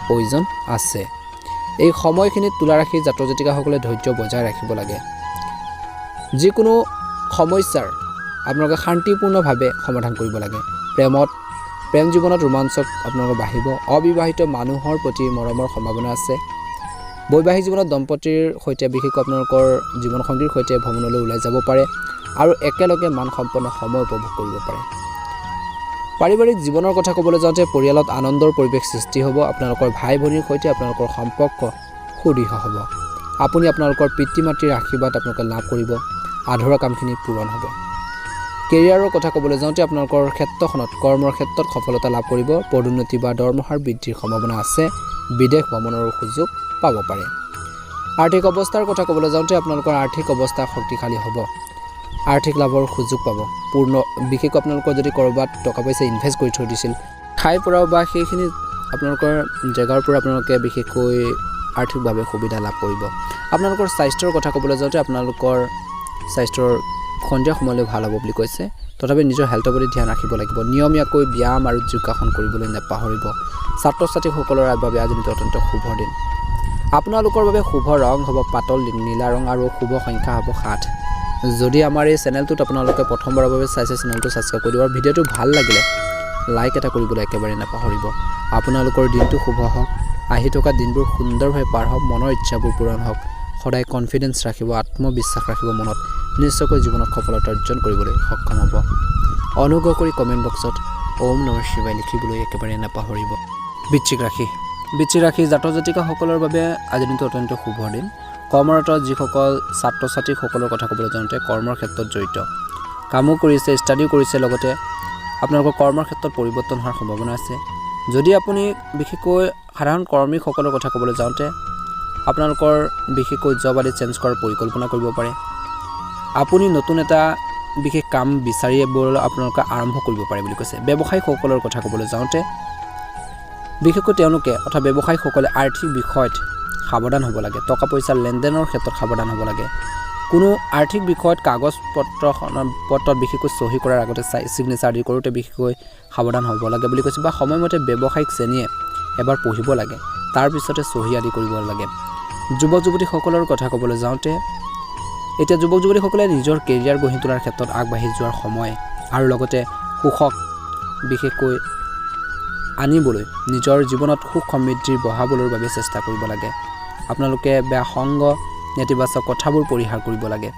প্ৰয়োজন আছে এই সময়খিনিত তুলা ৰাশি জাতক জাতিকাসকলে ধৈৰ্য বজাই ৰাখিব লাগে যিকোনো সমস্যাৰ আপোনালোকে শান্তিপূৰ্ণভাৱে সমাধান কৰিব লাগে প্ৰেম জীৱনত ৰোমাঞ্চক আপোনালোকৰ বাঢ়িব অবিবাহিত মানুহৰ প্ৰতি মৰমৰ সম্ভাৱনা আছে বৈবাহিক জীৱনত দম্পতীৰ সৈতে বিশেষকৈ আপোনালোকৰ জীৱনসংগীৰ সৈতে ভ্ৰমণলৈ ওলাই যাব পাৰে আৰু একেলগে মানসম্পন্ন সময় উপভোগ কৰিব পাৰে পাৰিবাৰিক জীৱনৰ কথা ক'বলৈ যাওঁতে পৰিয়ালত আনন্দৰ পৰিৱেশ সৃষ্টি হ'ব আপোনালোকৰ ভাই ভনীৰ সৈতে আপোনালোকৰ সম্পৰ্ক সুদৃঢ় হ'ব আপুনি আপোনালোকৰ পিতৃ মাতৃৰ আশীৰ্বাদ আপোনালোকে লাভ কৰিব। আধৰুৱা কামখিনি পূৰণ হ'ব। কেৰিয়াৰৰ কথা ক'বলৈ যাওঁতে আপোনালোকৰ ক্ষেত্ৰখনত কৰ্মৰ ক্ষেত্ৰত সফলতা লাভ কৰিব। পদোন্নতি বা দৰমহাৰ বৃদ্ধিৰ সম্ভাৱনা আছে। বিদেশ ভ্ৰমণৰ সুযোগ পাব পাৰে। আৰ্থিক অৱস্থাৰ কথা ক'বলৈ যাওঁতে আপোনালোকৰ আৰ্থিক অৱস্থা শক্তিশালী হ'ব। আৰ্থিক লাভৰ সুযোগ পাব। বিশেষকৈ আপোনালোকৰ যদি ক'ৰবাত টকা পইচা ইনভেষ্ট কৰি থৈ দিছিল ঠাইৰ পৰা বা সেইখিনি আপোনালোকৰ জেগাৰ পৰা আপোনালোকে বিশেষকৈ আৰ্থিকভাৱে সুবিধা লাভ কৰিব। আপোনালোকৰ স্বাস্থ্যৰ কথা ক'বলৈ যাওঁতে আপোনালোকৰ স্বাস্থ্যৰ সন্ধিয়া সময়লৈ ভাল হ'ব বুলি কৈছে। তথাপি নিজৰ হেল্থৰ প্ৰতি ধ্যান ৰাখিব লাগিব। নিয়মীয়াকৈ ব্যায়াম আৰু যোগাসন কৰিবলৈ নাপাহৰিব। ছাত্ৰ ছাত্ৰীসকলৰ বাবে আজি দিনটো অত্যন্ত শুভ দিন। আপোনালোকৰ বাবে শুভ ৰং হ'ব পাতল নীলা ৰং আৰু শুভ সংখ্যা হ'ব 7। যদি আমাৰ এই চেনেলটোত আপোনালোকে প্ৰথমবাৰৰ বাবে চাইছে চেনেলটো ছাবস্ক্ৰাইব কৰি দিব আৰু ভিডিঅ'টো ভাল লাগিলে লাইক এটা কৰিবলৈ একেবাৰে নাপাহৰিব। আপোনালোকৰ দিনটো শুভ হওক। আহি থকা দিনবোৰ সুন্দৰভাৱে পাৰ হওক। মনৰ ইচ্ছাবোৰ পূৰণ হওক। সদায় কনফিডেন্স ৰাখিব, আত্মবিশ্বাস ৰাখিব মনত। নিশ্চয়কৈ জীৱনত সফলতা অৰ্জন কৰিবলৈ সক্ষম হ'ব। অনুগ্ৰহ কৰি কমেণ্ট বক্সত ওম নমঃ শিৱায় লিখিবলৈ একেবাৰে নাপাহৰিব। বৃশ্চিক ৰাশি জাতক জাতিকাসকলৰ বাবে আজিৰ দিনটো অত্যন্ত শুভ দিন। কৰ্মৰত যিসকল ছাত্ৰ ছাত্ৰীসকলৰ কথা ক'বলৈ যাওঁতে কৰ্মৰ ক্ষেত্ৰত জড়িত, কামো কৰিছে, ষ্টাডিও কৰিছে, লগতে আপোনালোকৰ কৰ্মৰ ক্ষেত্ৰত পৰিৱৰ্তন হোৱাৰ সম্ভাৱনা আছে। যদি আপুনি বিশেষকৈ সাধাৰণ কৰ্মীসকলৰ কথা ক'বলৈ যাওঁতে আপোনালোকৰ বিশেষকৈ জব আদি চেঞ্জ কৰাৰ পৰিকল্পনা কৰিব পাৰে। আপুনি নতুন এটা বিশেষ কাম বিচাৰিবলৈ আপোনালোকে আৰম্ভ কৰিব পাৰে বুলি কৈছে। ব্যৱসায়ীসকলৰ কথা ক'বলৈ যাওঁতে বিশেষকৈ তেওঁলোকে অৰ্থাৎ ব্যৱসায়ীসকলে আৰ্থিক বিষয়ত সাৱধান হ'ব লাগে। টকা পইচাৰ লেনদেনৰ ক্ষেত্ৰত সাৱধান হ'ব লাগে। কোনো আৰ্থিক বিষয়ত কাগজ পত্ৰত বিশেষকৈ চহী কৰাৰ আগতে ছিগনেচাৰ আদি কৰোঁতে বিশেষকৈ সাৱধান হ'ব লাগে বুলি কৈছে। বা সময়মতে ব্যৱসায়িক শ্ৰেণীয়ে এবাৰ পঢ়িব লাগে, তাৰপিছতে চহী আদি কৰিব লাগে। যুৱক যুৱতীসকলৰ কথা ক'বলৈ যাওঁতে এতিয়া যুৱক যুৱতীসকলে নিজৰ কেৰিয়াৰ গঢ়ি তোলাৰ ক্ষেত্ৰত আগবাঢ়ি যোৱাৰ সময় আৰু লগতে সুখক বিশেষকৈ আনিবলৈ নিজৰ জীৱনত সুখ সমৃদ্ধি বঢ়াবলৈ বাবে চেষ্টা কৰিব লাগে। আপোনালোকে বেয়া সংগ নেতিবাচক কথাবোৰ পৰিহাৰ কৰিব লাগে।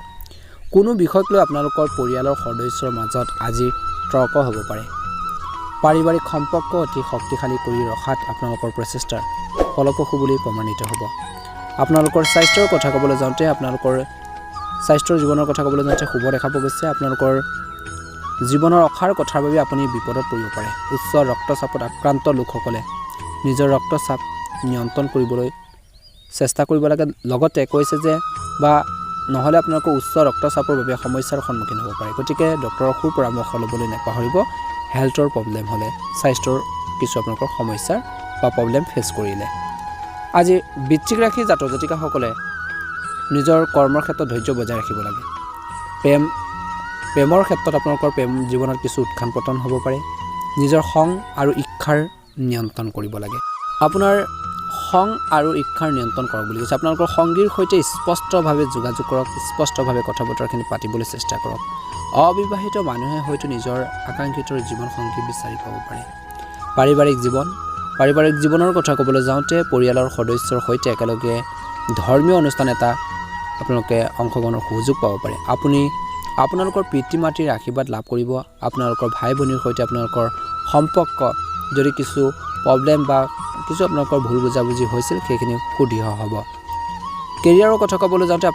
কোনো বিষয়ক লৈ আপোনালোকৰ পৰিয়ালৰ সদস্যৰ মাজত আজি তৰ্ক হ'ব পাৰে। পাৰিবাৰিক সম্পৰ্ক অতি শক্তিশালী কৰি ৰখাত আপোনালোকৰ প্ৰচেষ্টাৰ ফলপ্ৰসূ বুলি প্ৰমাণিত হ'ব। আপোনালোকৰ স্বাস্থ্যৰ কথা ক'বলৈ যাওঁতে আপোনালোকৰ স্বাস্থ্যৰ জীৱনৰ কথা ক'বলৈ যাওঁতে শুভ দেখা পোৱা গৈছে। আপোনালোকৰ জীৱনৰ অসাৰ কথাৰ বাবে আপুনি বিপদত পৰিব পাৰে। উচ্চ ৰক্তচাপত আক্ৰান্ত লোকসকলে নিজৰ ৰক্তচাপ নিয়ন্ত্ৰণ কৰিবলৈ চেষ্টা কৰিব লাগে। লগতে কৈছে যে বা নহ'লে আপোনালোকৰ উচ্চ ৰক্তচাপৰ বাবে সমস্যাৰ সন্মুখীন হ'ব পাৰে। গতিকে ডক্টৰৰ সুপৰামৰ্শ ল'বলৈ নাপাহৰিব। হেল্থৰ প্ৰব্লেম হ'লে, স্বাস্থ্যৰ কিছু আপোনালোকৰ সমস্যাৰ বা প্ৰব্লেম ফেচ কৰিলে। আজি বৃশ্চিক ৰাশি জাতক জাতিকাসকলে নিজৰ কৰ্মৰ ক্ষেত্ৰত ধৈৰ্য বজাই ৰাখিব লাগে। প্ৰেমৰ ক্ষেত্ৰত আপোনালোকৰ প্ৰেম জীৱনত কিছু উত্থান পতন হ'ব পাৰে। নিজৰ খং আৰু ইচ্ছাৰ নিয়ন্ত্ৰণ কৰিব লাগে। আপোনাৰ খং আৰু ইচ্ছাৰ নিয়ন্ত্ৰণ কৰক বুলি কৈছে। আপোনালোকৰ সংগীৰ সৈতে স্পষ্টভাৱে যোগাযোগ কৰক, স্পষ্টভাৱে কথা বতৰাখিনি পাতিবলৈ চেষ্টা কৰক। অবিবাহিত মানুহে হয়তো নিজৰ আকাংক্ষিত জীৱন সংগী বিচাৰি পাব পাৰে। পাৰিবাৰিক জীৱনৰ কথা ক'বলৈ যাওঁতে পৰিয়ালৰ সদস্যৰ সৈতে একেলগে ধৰ্মীয় অনুষ্ঠান এটা আপোনালোকে অংশগ্ৰহণৰ সুযোগ পাব পাৰে। আপুনি আপোনালোকৰ পিতৃ মাতৃৰ আশীৰ্বাদ লাভ কৰিব। আপোনালোকৰ ভাই ভনীৰ সৈতে আপোনালোকৰ সম্পৰ্ক যদি কিছু প্ৰব্লেম বা কিছু আপোনালোকৰ ভুল বুজাবুজি হৈছিল সেইখিনি সুদৃঢ় হ'ব। কেৰিয়াৰৰ কথা ক'বলৈ যাওঁতে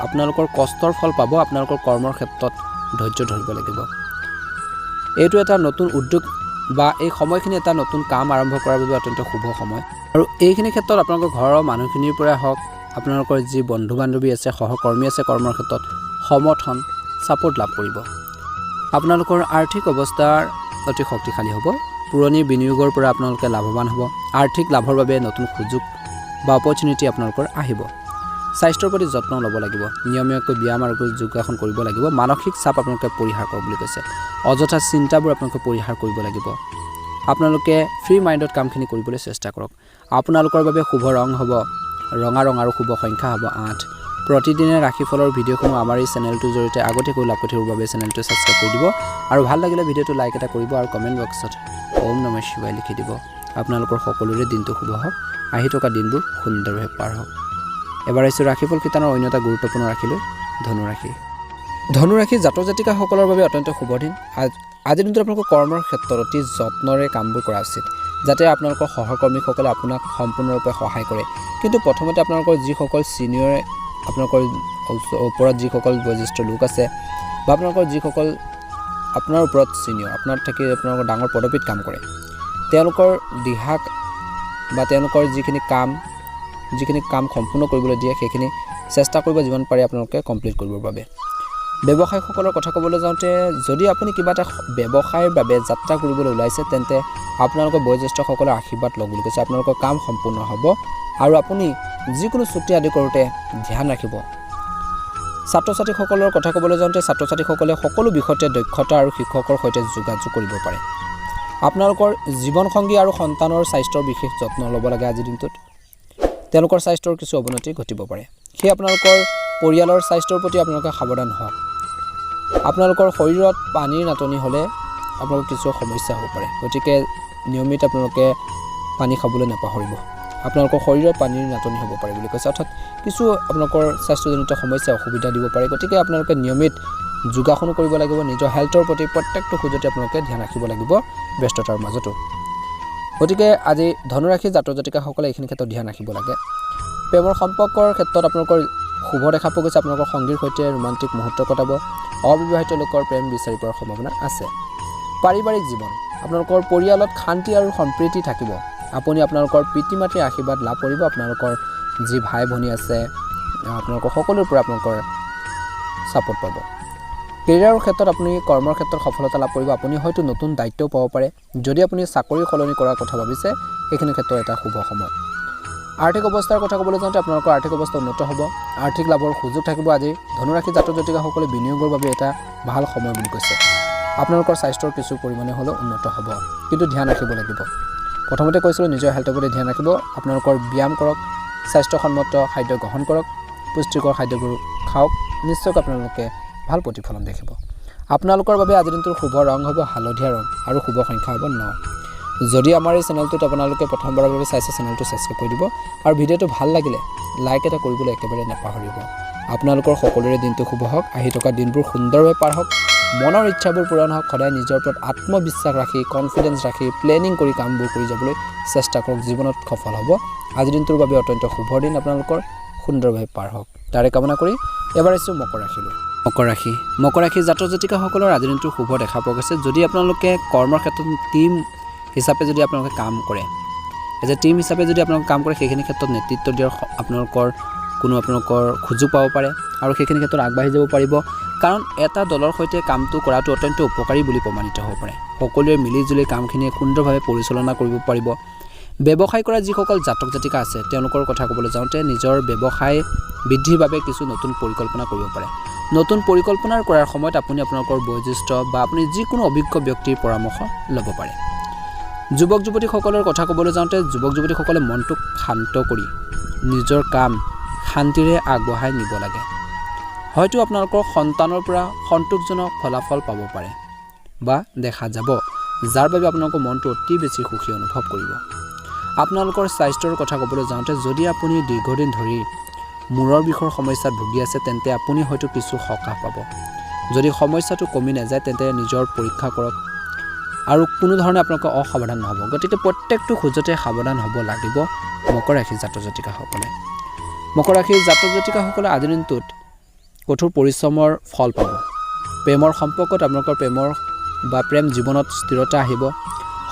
আপোনালোকৰ কষ্টৰ ফল পাব। আপোনালোকৰ কৰ্মৰ ক্ষেত্ৰত ধৈৰ্য ধৰিব লাগিব। এইটো এটা নতুন উদ্যোগ বা এই সময়খিনি এটা নতুন কাম আৰম্ভ কৰাৰ বাবে অত্যন্ত শুভ সময়। আৰু এইখিনি ক্ষেত্ৰত আপোনালোকৰ ঘৰৰ মানুহখিনিৰ পৰাই হওক, আপোনালোকৰ যি বন্ধু বান্ধৱী আছে, সহকৰ্মী আছে, কৰ্মৰ ক্ষেত্ৰত সমৰ্থন ছাপোৰ্ট লাভ কৰিব। আপোনালোকৰ আৰ্থিক অৱস্থাৰ অতি শক্তিশালী হ'ব। পুৰণি বিনিয়োগৰ পৰা আপোনালোকে লাভৱান হ'ব। আৰ্থিক লাভৰ বাবে নতুন সুযোগ বা অপৰচুনিটি আপোনালোকৰ আহিব। স্বাস্থ্যৰ প্ৰতি যত্ন ল'ব লাগিব। নিয়মীয়াকৈ ব্যায়াম আৰু যোগাসন কৰিব লাগিব। মানসিক চাপ আপোনালোকে পৰিহাৰ কৰক বুলি কৈছে। অযথা চিন্তাবোৰ আপোনালোকে পৰিহাৰ কৰিব লাগিব। আপোনালোকে ফ্ৰী মাইণ্ডত কামখিনি কৰিবলৈ চেষ্টা কৰক। আপোনালোকৰ বাবে শুভ ৰং হ'ব ৰঙা ৰং আৰু শুভ সংখ্যা হ'ব 8। প্ৰতিদিনে ৰাশিফলৰ ভিডিঅ'সমূহ আমাৰ এই চেনেলটোৰ জৰিয়তে আগতীয়াকৈ লাভ কৰি থাকিবৰ বাবে চেনেলটো ছাবস্ক্ৰাইব কৰি দিব আৰু ভাল লাগিলে ভিডিঅ'টো লাইক এটা কৰিব আৰু কমেণ্ট বক্সত ওম নমঃ শিৱায় লিখি দিব। আপোনালোকৰ সকলোৰে দিনটো শুভ হওক। আহি থকা দিনবোৰ সুন্দৰভাৱে পাৰ হওক। এবাৰ আহিছোঁ ৰাশিফল শিতানৰ অন্য এটা গুৰুত্বপূৰ্ণ ৰাশিলৈ, ধনুৰাশি জাতক জাতিকাসকলৰ বাবে অত্যন্ত শুভ দিন। আজিৰ দিনটোত আপোনালোকৰ কৰ্মৰ ক্ষেত্ৰত অতি যত্নৰে কামবোৰ কৰা উচিত। যাতে আপোনালোকৰ সহকৰ্মীসকলে আপোনাক সম্পূৰ্ণৰূপে সহায় কৰে। কিন্তু প্ৰথমতে আপোনালোকৰ যিসকল ছিনিয়ৰ আপোনালোকৰ ওপৰত যিসকল বয়োজ্যেষ্ঠ লোক আছে বা আপোনালোকৰ যিসকল আপোনাৰ ওপৰত ছিনিয়ৰ আপোনাৰ থাকি আপোনালোকৰ ডাঙৰ পদবীত কাম কৰে, তেওঁলোকৰ দিহাক বা তেওঁলোকৰ যিখিনি কাম সম্পূৰ্ণ কৰিবলৈ দিয়ে সেইখিনি চেষ্টা কৰিব যিমান পাৰে আপোনালোকে কমপ্লিট কৰিবৰ বাবে। ব্যৱসায়ীসকলৰ কথা ক'বলৈ যাওঁতে যদি আপুনি কিবা এটা ব্যৱসায়ৰ বাবে যাত্ৰা কৰিবলৈ ওলাইছে তেন্তে আপোনালোকৰ বয়োজ্যেষ্ঠসকলৰ আশীৰ্বাদ লওক বুলি কৈছে। আপোনালোকৰ কাম সম্পূৰ্ণ হ'ব আৰু আপুনি যিকোনো চুক্তি আদি কৰোঁতে ধ্যান ৰাখিব। ছাত্ৰ ছাত্ৰীসকলৰ কথা ক'বলৈ যাওঁতে ছাত্ৰ ছাত্ৰীসকলে সকলো বিষয়তে দক্ষতা আৰু শিক্ষকৰ সৈতে যোগাযোগ কৰিব পাৰে। আপোনালোকৰ জীৱনসংগী আৰু সন্তানৰ স্বাস্থ্যৰ বিশেষ যত্ন ল'ব লাগে। আজিৰ দিনটোত তেওঁলোকৰ স্বাস্থ্যৰ কিছু অৱনতি ঘটিব পাৰে, সেয়ে আপোনালোকৰ পৰিয়ালৰ স্বাস্থ্যৰ প্ৰতি আপোনালোকে সাৱধান হওক। আপোনালোকৰ শৰীৰত পানীৰ নাটনি হ'লে আপোনালোকৰ কিছু সমস্যা হ'ব পাৰে, গতিকে নিয়মিত আপোনালোকে পানী খাবলৈ নাপাহৰিব। আপোনালোকৰ শৰীৰৰ পানীৰ নাটনি হ'ব পাৰে বুলি কৈছে, অৰ্থাৎ কিছু আপোনালোকৰ স্বাস্থ্যজনিত সমস্যা অসুবিধা দিব পাৰে। গতিকে আপোনালোকে নিয়মিত যোগাসনো কৰিব লাগিব। নিজৰ হেল্থৰ প্ৰতি প্ৰত্যেকটো খোজতে আপোনালোকে ধ্যান ৰাখিব লাগিব ব্যস্ততাৰ মাজতো। গতিকে আজি ধনুৰাশি জাতক জাতিকাসকলে এইখিনি ক্ষেত্ৰত ধ্যান ৰাখিব লাগে। প্ৰেমৰ সম্পৰ্কৰ ক্ষেত্ৰত আপোনালোকৰ শুভ দেখা পোৱা গৈছে। আপোনালোকৰ সংগীৰ সৈতে ৰোমান্টিক মুহূৰ্ত কটাব। অবিবাহিত লোকৰ প্ৰেম বিচাৰি পোৱাৰ সম্ভাৱনা আছে। পাৰিবাৰিক জীৱন আপোনালোকৰ পৰিয়ালত শান্তি আৰু সম্প্ৰীতি থাকিব। আপুনি আপোনালোকৰ পিতৃ মাতৃৰ আশীৰ্বাদ লাভ কৰিব। আপোনালোকৰ যি ভাই ভনী আছে আপোনালোকৰ সকলোৰে পৰা আপোনালোকৰ ছাপোৰ্ট পাব। কেৰিয়াৰৰ ক্ষেত্ৰত আপুনি কৰ্মৰ ক্ষেত্ৰত সফলতা লাভ কৰিব। আপুনি হয়তো নতুন দায়িত্বও পাব পাৰে। যদি আপুনি চাকৰি সলনি কৰাৰ কথা ভাবিছে সেইখিনি ক্ষেত্ৰত এটা শুভ সময়। আৰ্থিক অৱস্থাৰ কথা ক'বলৈ যাওঁতে আপোনালোকৰ আৰ্থিক অৱস্থা উন্নত হ'ব। আৰ্থিক লাভৰ সুযোগ থাকিব। আজি ধনুৰাশি জাতক জাতিকাসকলে বিনিয়োগৰ বাবে এটা ভাল সময় বুলি কৈছে। আপোনালোকৰ স্বাস্থ্যৰ কিছু পৰিমাণে হ'লেও উন্নত হ'ব, কিন্তু ধ্যান ৰাখিব লাগিব। প্ৰথমতে কৈছিলোঁ নিজৰ হেল্থৰ প্ৰতি ধ্যান ৰাখিব। আপোনালোকৰ ব্যায়াম কৰক, স্বাস্থ্যসন্মত খাদ্য গ্ৰহণ কৰক, পুষ্টিকৰ খাদ্যবোৰ খাওক, নিশ্চয়কৈ আপোনালোকে ভাল প্ৰতিফলন দেখিব। আপোনালোকৰ বাবে আজিৰ দিনটোৰ শুভ ৰং হ'ব হালধীয়া ৰং আৰু শুভ সংখ্যা হ'ব 9। যদি আমাৰ এই চেনেলটোত আপোনালোকে প্ৰথমবাৰৰ বাবে চাইছে চেনেলটো ছাবস্ক্ৰাইব কৰি দিব আৰু ভিডিঅ'টো ভাল লাগিলে লাইক এটা কৰিবলৈ একেবাৰে নাপাহৰিব। আপোনালোকৰ সকলোৰে দিনটো শুভ হওক। আহি থকা দিনবোৰ সুন্দৰভাৱে পাৰ হওক। মনৰ ইচ্ছাবোৰ পূৰণ হওক। সদায় নিজৰ ওপৰত আত্মবিশ্বাস ৰাখি কনফিডেন্স ৰাখি প্লেনিং কৰি কামবোৰ কৰি যাবলৈ চেষ্টা কৰক। জীৱনত সফল হ'ব। আজিৰ দিনটোৰ বাবে অত্যন্ত শুভ দিন আপোনালোকৰ সুন্দৰভাৱে পাৰ হওক তাৰে কামনা কৰি এবাৰ আহিছোঁ মকৰ ৰাশিলৈ। মকৰ ৰাশি জাতক জাতিকাসকলৰ আজিৰ দিনটো শুভ দেখা পোৱা গৈছে। যদি আপোনালোকে কৰ্মৰ ক্ষেত্ৰত টিম হিচাপে যদি আপোনালোকে কাম কৰে, এজ এ টিম হিচাপে যদি আপোনালোকে কাম কৰে, সেইখিনি ক্ষেত্ৰত নেতৃত্ব দিয়াৰ আপোনালোকৰ সুযোগ পাব পাৰে আৰু সেইখিনি ক্ষেত্ৰত আগবাঢ়ি যাব পাৰিব। কাৰণ এটা দলৰ সৈতে কামটো কৰাটো অত্যন্ত উপকাৰী বুলি প্ৰমাণিত হ'ব পাৰে। সকলোৱে মিলিজুলি কামখিনি সুন্দৰভাৱে পৰিচালনা কৰিব পাৰিব। ব্যৱসায় কৰা যিসকল জাতক জাতিকা আছে তেওঁলোকৰ কথা ক'বলৈ যাওঁতে নিজৰ ব্যৱসায় বৃদ্ধিৰ বাবে কিছু নতুন পৰিকল্পনা কৰিব পাৰে। নতুন পৰিকল্পনা কৰাৰ সময়ত আপুনি আপোনালোকৰ বয়োজ্যেষ্ঠ বা আপুনি যিকোনো অভিজ্ঞ ব্যক্তিৰ পৰামৰ্শ ল'ব পাৰে। যুৱক যুৱতীসকলৰ কথা ক'বলৈ যাওঁতে যুৱক যুৱতীসকলে মনটোক শান্ত কৰি নিজৰ কাম শান্তিৰে আগবঢ়াই নিব লাগে। হয়তো আপোনালোকৰ সন্তানৰ পৰা সন্তোষজনক ফলাফল পাব পাৰে বা দেখা যাব, যাৰ বাবে আপোনালোকৰ মনটো অতি বেছি সুখী অনুভৱ কৰিব। আপোনালোকৰ স্বাস্থ্যৰ কথা ক'বলৈ যাওঁতে যদি আপুনি দীৰ্ঘদিন ধৰি মূৰৰ বিষৰ সমস্যাত ভুগি আছে তেন্তে আপুনি হয়তো কিছু সকাহ পাব। যদি সমস্যাটো কমি নাযায় তেন্তে নিজৰ পৰীক্ষা কৰক আৰু কোনো ধৰণে আপোনালোকে অসাৱধান নহ'ব। গতিকে প্ৰত্যেকটো খোজতে সাৱধান হ'ব লাগিব মকৰ ৰাশি জাতক জাতিকাসকলে। মকৰ ৰাশিৰ জাতক জাতিকাসকলে আজিৰ দিনটোত কঠোৰ পৰিশ্ৰমৰ ফল পাব। প্ৰেমৰ সম্পৰ্কত আপোনালোকৰ প্ৰেম জীৱনত স্থিৰতা আহিব।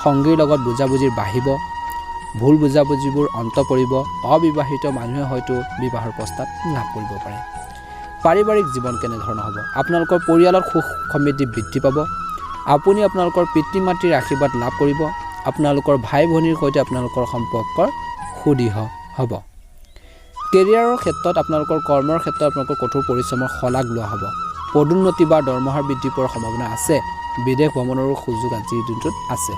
সংগীৰ লগত বুজাবুজি বাঢ়িব। ভুল বুজাবুজিবোৰ অন্ত পৰিব। অবিবাহিত মানুহে হয়তো বিবাহৰ প্ৰস্তাৱ লাভ কৰিব পাৰে। পাৰিবাৰিক জীৱন কেনেধৰণৰ হ'ব? আপোনালোকৰ পৰিয়ালত সুখ সমৃদ্ধি বৃদ্ধি পাব। আপুনি আপোনালোকৰ পিতৃ মাতৃৰ আশীৰ্বাদ লাভ কৰিব। আপোনালোকৰ ভাই ভনীৰ সৈতে আপোনালোকৰ সম্পৰ্ক সুদৃঢ় হ'ব। কেৰিয়াৰৰ ক্ষেত্ৰত আপোনালোকৰ কৰ্মৰ ক্ষেত্ৰত আপোনালোকৰ কঠোৰ পৰিশ্ৰমৰ শলাগ লোৱা হ'ব। পদোন্নতি বা দৰমহাৰ বৃদ্ধি পোৱাৰ সম্ভাৱনা আছে। বিদেশ ভ্ৰমণৰো সুযোগ আজিৰ দিনটোত আছে।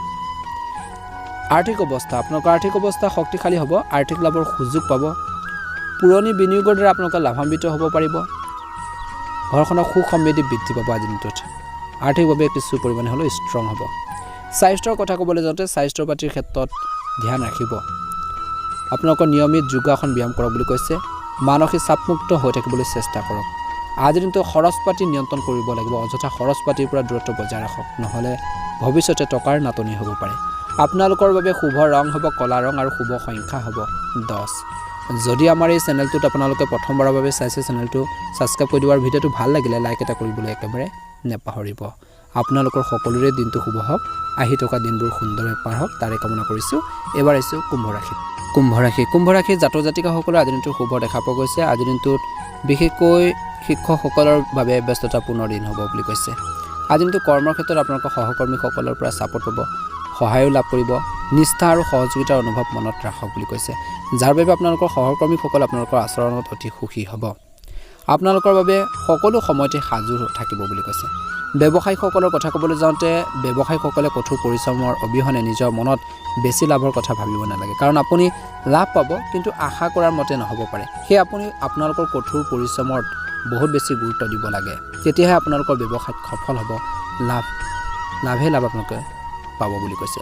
আৰ্থিক অৱস্থা আপোনালোকৰ আৰ্থিক অৱস্থা শক্তিশালী হ'ব। আৰ্থিক লাভৰ সুযোগ পাব। পুৰণি বিনিয়োগৰ দ্বাৰা আপোনালোকে লাভান্বিত হ'ব পাৰিব। ঘৰখনৰ সুখ সমৃদ্ধি বৃদ্ধি পাব। আজিৰ দিনটোত আৰ্থিকভাৱে কিছু পৰিমাণে হ'লেও ষ্ট্ৰং হ'ব। স্বাস্থ্যৰ কথা ক'বলৈ যাওঁতে স্বাস্থ্য পাতিৰ ক্ষেত্ৰত ধ্যান ৰাখিব। আপোনালোকৰ নিয়মিত যোগাসন ব্যায়াম কৰক বুলি কৈছে। মানসিক চাপমুক্ত হৈ থাকিবলৈ চেষ্টা কৰক। আজিৰ দিনটো খৰচ পাতি নিয়ন্ত্ৰণ কৰিব লাগিব। অযথা খৰচ পাতিৰ পৰা দূৰত্ব বজাই ৰাখক, নহ'লে ভৱিষ্যতে টকাৰ নাটনি হ'ব পাৰে। আপোনালোকৰ বাবে শুভ ৰং হ'ব কলা ৰং আৰু শুভ সংখ্যা হ'ব 10 যদি আমাৰ এই চেনেলটোত আপোনালোকে প্ৰথমবাৰৰ বাবে চাইছে চেনেলটো সাবস্ক্ৰাইব কৰি দিব আৰু ভিডিঅ'টো ভাল লাগিলে লাইক এটা কৰিবলৈ একেবাৰে নেপাহৰিব আপোনালোকৰ সকলোৰে দিনটো শুভ হওক আহি থকা দিনবোৰ সুন্দৰভাৱে পাৰ হওক তাৰে কামনা কৰিছো এবাৰ আইছো কুম্ভ ৰাশি জাতক জাতিকাসকলৰ আজি দিনটো শুভ দেখা পোৱা গৈছে আজি দিনটোত বিশেষকৈ শিক্ষকসকলৰ বাবে ব্যস্ততাপূৰ্ণ দিন হ'ব বুলি কৈছে আজি দিনটো কৰ্মৰ ক্ষেত্ৰত আপোনালোকৰ সহকৰ্মীসকলৰ পৰা ছাপোৰ্ট পাব সহায়ো লাভ কৰিব নিষ্ঠা আৰু সহযোগিতাৰ অনুভৱ মনত ৰাখক বুলি কৈছে যাৰ বাবে আপোনালোকৰ সহকৰ্মীসকল আপোনালোকৰ আচৰণত অতি সুখী হ'ব আপোনালোকৰ বাবে সকলো সময়তে সাজু থাকিব বুলি কৈছে ব্যৱসায়ীসকলৰ কথা ক'বলৈ যাওঁতে ব্যৱসায়ীসকলে কঠোৰ পৰিশ্ৰমৰ অবিহনে নিজৰ মনত বেছি লাভৰ কথা ভাবিব নালাগে কাৰণ আপুনি লাভ পাব কিন্তু আশা কৰাৰ মতে নহ'ব পাৰে সেই আপুনি আপোনালোকৰ কঠোৰ পৰিশ্ৰমত বহুত বেছি গুৰুত্ব দিব লাগে তেতিয়াহে আপোনালোকৰ ব্যৱসায়ত সফল হ'ব লাভে আপোনালোকে পাব বুলি কৈছে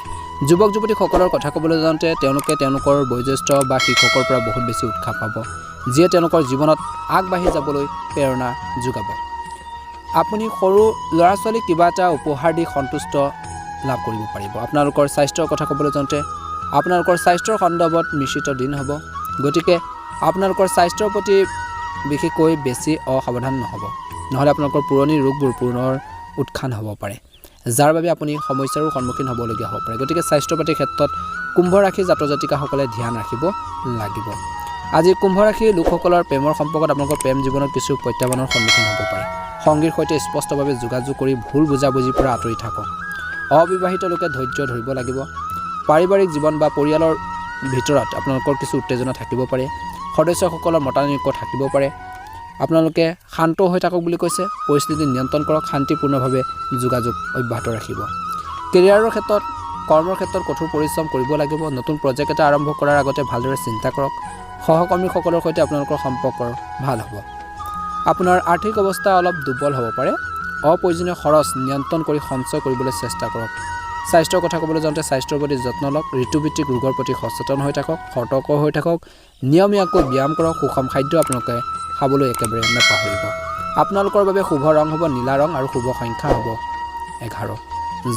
যুৱক যুৱতীসকলৰ কথা ক'বলৈ যাওঁতে তেওঁলোকে তেওঁলোকৰ বয়োজ্যেষ্ঠ বা শিক্ষকৰ পৰা বহুত বেছি উৎসাহ পাব যিয়ে তেওঁলোকৰ জীৱনত আগবাঢ়ি যাবলৈ প্ৰেৰণা যোগাব আপুনি সৰু ল'ৰা ছোৱালীক কিবা এটা উপহাৰ দি সন্তুষ্ট লাভ কৰিব পাৰিব আপোনালোকৰ স্বাস্থ্যৰ কথা ক'বলৈ যাওঁতে আপোনালোকৰ স্বাস্থ্যৰ সন্দৰ্ভত মিশ্ৰিত দিন হ'ব গতিকে আপোনালোকৰ স্বাস্থ্যৰ প্ৰতি বিশেষকৈ বেছি অসাৱধান নহ'ব নহ'লে আপোনালোকৰ পুৰণি ৰোগবোৰ পুনৰ উত্থান হ'ব পাৰে যাৰ বাবে আপুনি সমস্যাৰো সন্মুখীন হ'বলগীয়া হ'ব পাৰে গতিকে স্বাস্থ্য পাতিৰ ক্ষেত্ৰত কুম্ভ ৰাশি জাতক জাতিকাসকলে ধ্যান ৰাখিব লাগিব আজি কুম্ভ ৰাশিৰ লোকসকলৰ প্ৰেমৰ সম্পৰ্কত আপোনালোকৰ প্ৰেম জীৱনত কিছু প্ৰত্যাহ্বানৰ সন্মুখীন হ'ব পাৰে সংগীৰ সৈতে স্পষ্টভাৱে যোগাযোগ কৰি ভুল বুজাবুজিৰ পৰা আঁতৰি থাকক অবিবাহিত লোকে ধৈৰ্য ধৰিব লাগিব পাৰিবাৰিক জীৱন বা পৰিয়ালৰ ভিতৰত আপোনালোকৰ কিছু উত্তেজনা থাকিব পাৰে সদস্যসকলৰ মতানৈক্য থাকিব পাৰে আপোনালোকে শান্ত হৈ থাকক বুলি কৈছে পৰিস্থিতি নিয়ন্ত্ৰণ কৰক শান্তিপূৰ্ণভাৱে যোগাযোগ অব্যাহত ৰাখিব কেৰিয়াৰৰ ক্ষেত্ৰত কৰ্মৰ ক্ষেত্ৰত কঠোৰ পৰিশ্ৰম কৰিব লাগিব নতুন প্ৰজেক্ট এটা আৰম্ভ কৰাৰ আগতে ভালদৰে চিন্তা কৰক সহকৰ্মীসকলৰ সৈতে আপোনালোকৰ সম্পৰ্ক ভাল হ'ব আপোনাৰ আৰ্থিক অৱস্থা অলপ দুৰ্বল হ'ব পাৰে অপ্ৰয়োজনীয় খৰচ নিয়ন্ত্ৰণ কৰি সঞ্চয় কৰিবলৈ চেষ্টা কৰক স্বাস্থ্যৰ কথা ক'বলৈ যাওঁতে স্বাস্থ্যৰ প্ৰতি যত্ন লওক ঋতুভিত্তিক ৰোগৰ প্ৰতি সচেতন হৈ থাকক সতৰ্ক হৈ থাকক নিয়মীয়াকৈ ব্যায়াম কৰক সুষম খাদ্য আপোনালোকে খাবলৈ একেবাৰে নাপাহৰিব আপোনালোকৰ বাবে শুভ ৰং হ'ব নীলা ৰং আৰু শুভ সংখ্যা হ'ব 11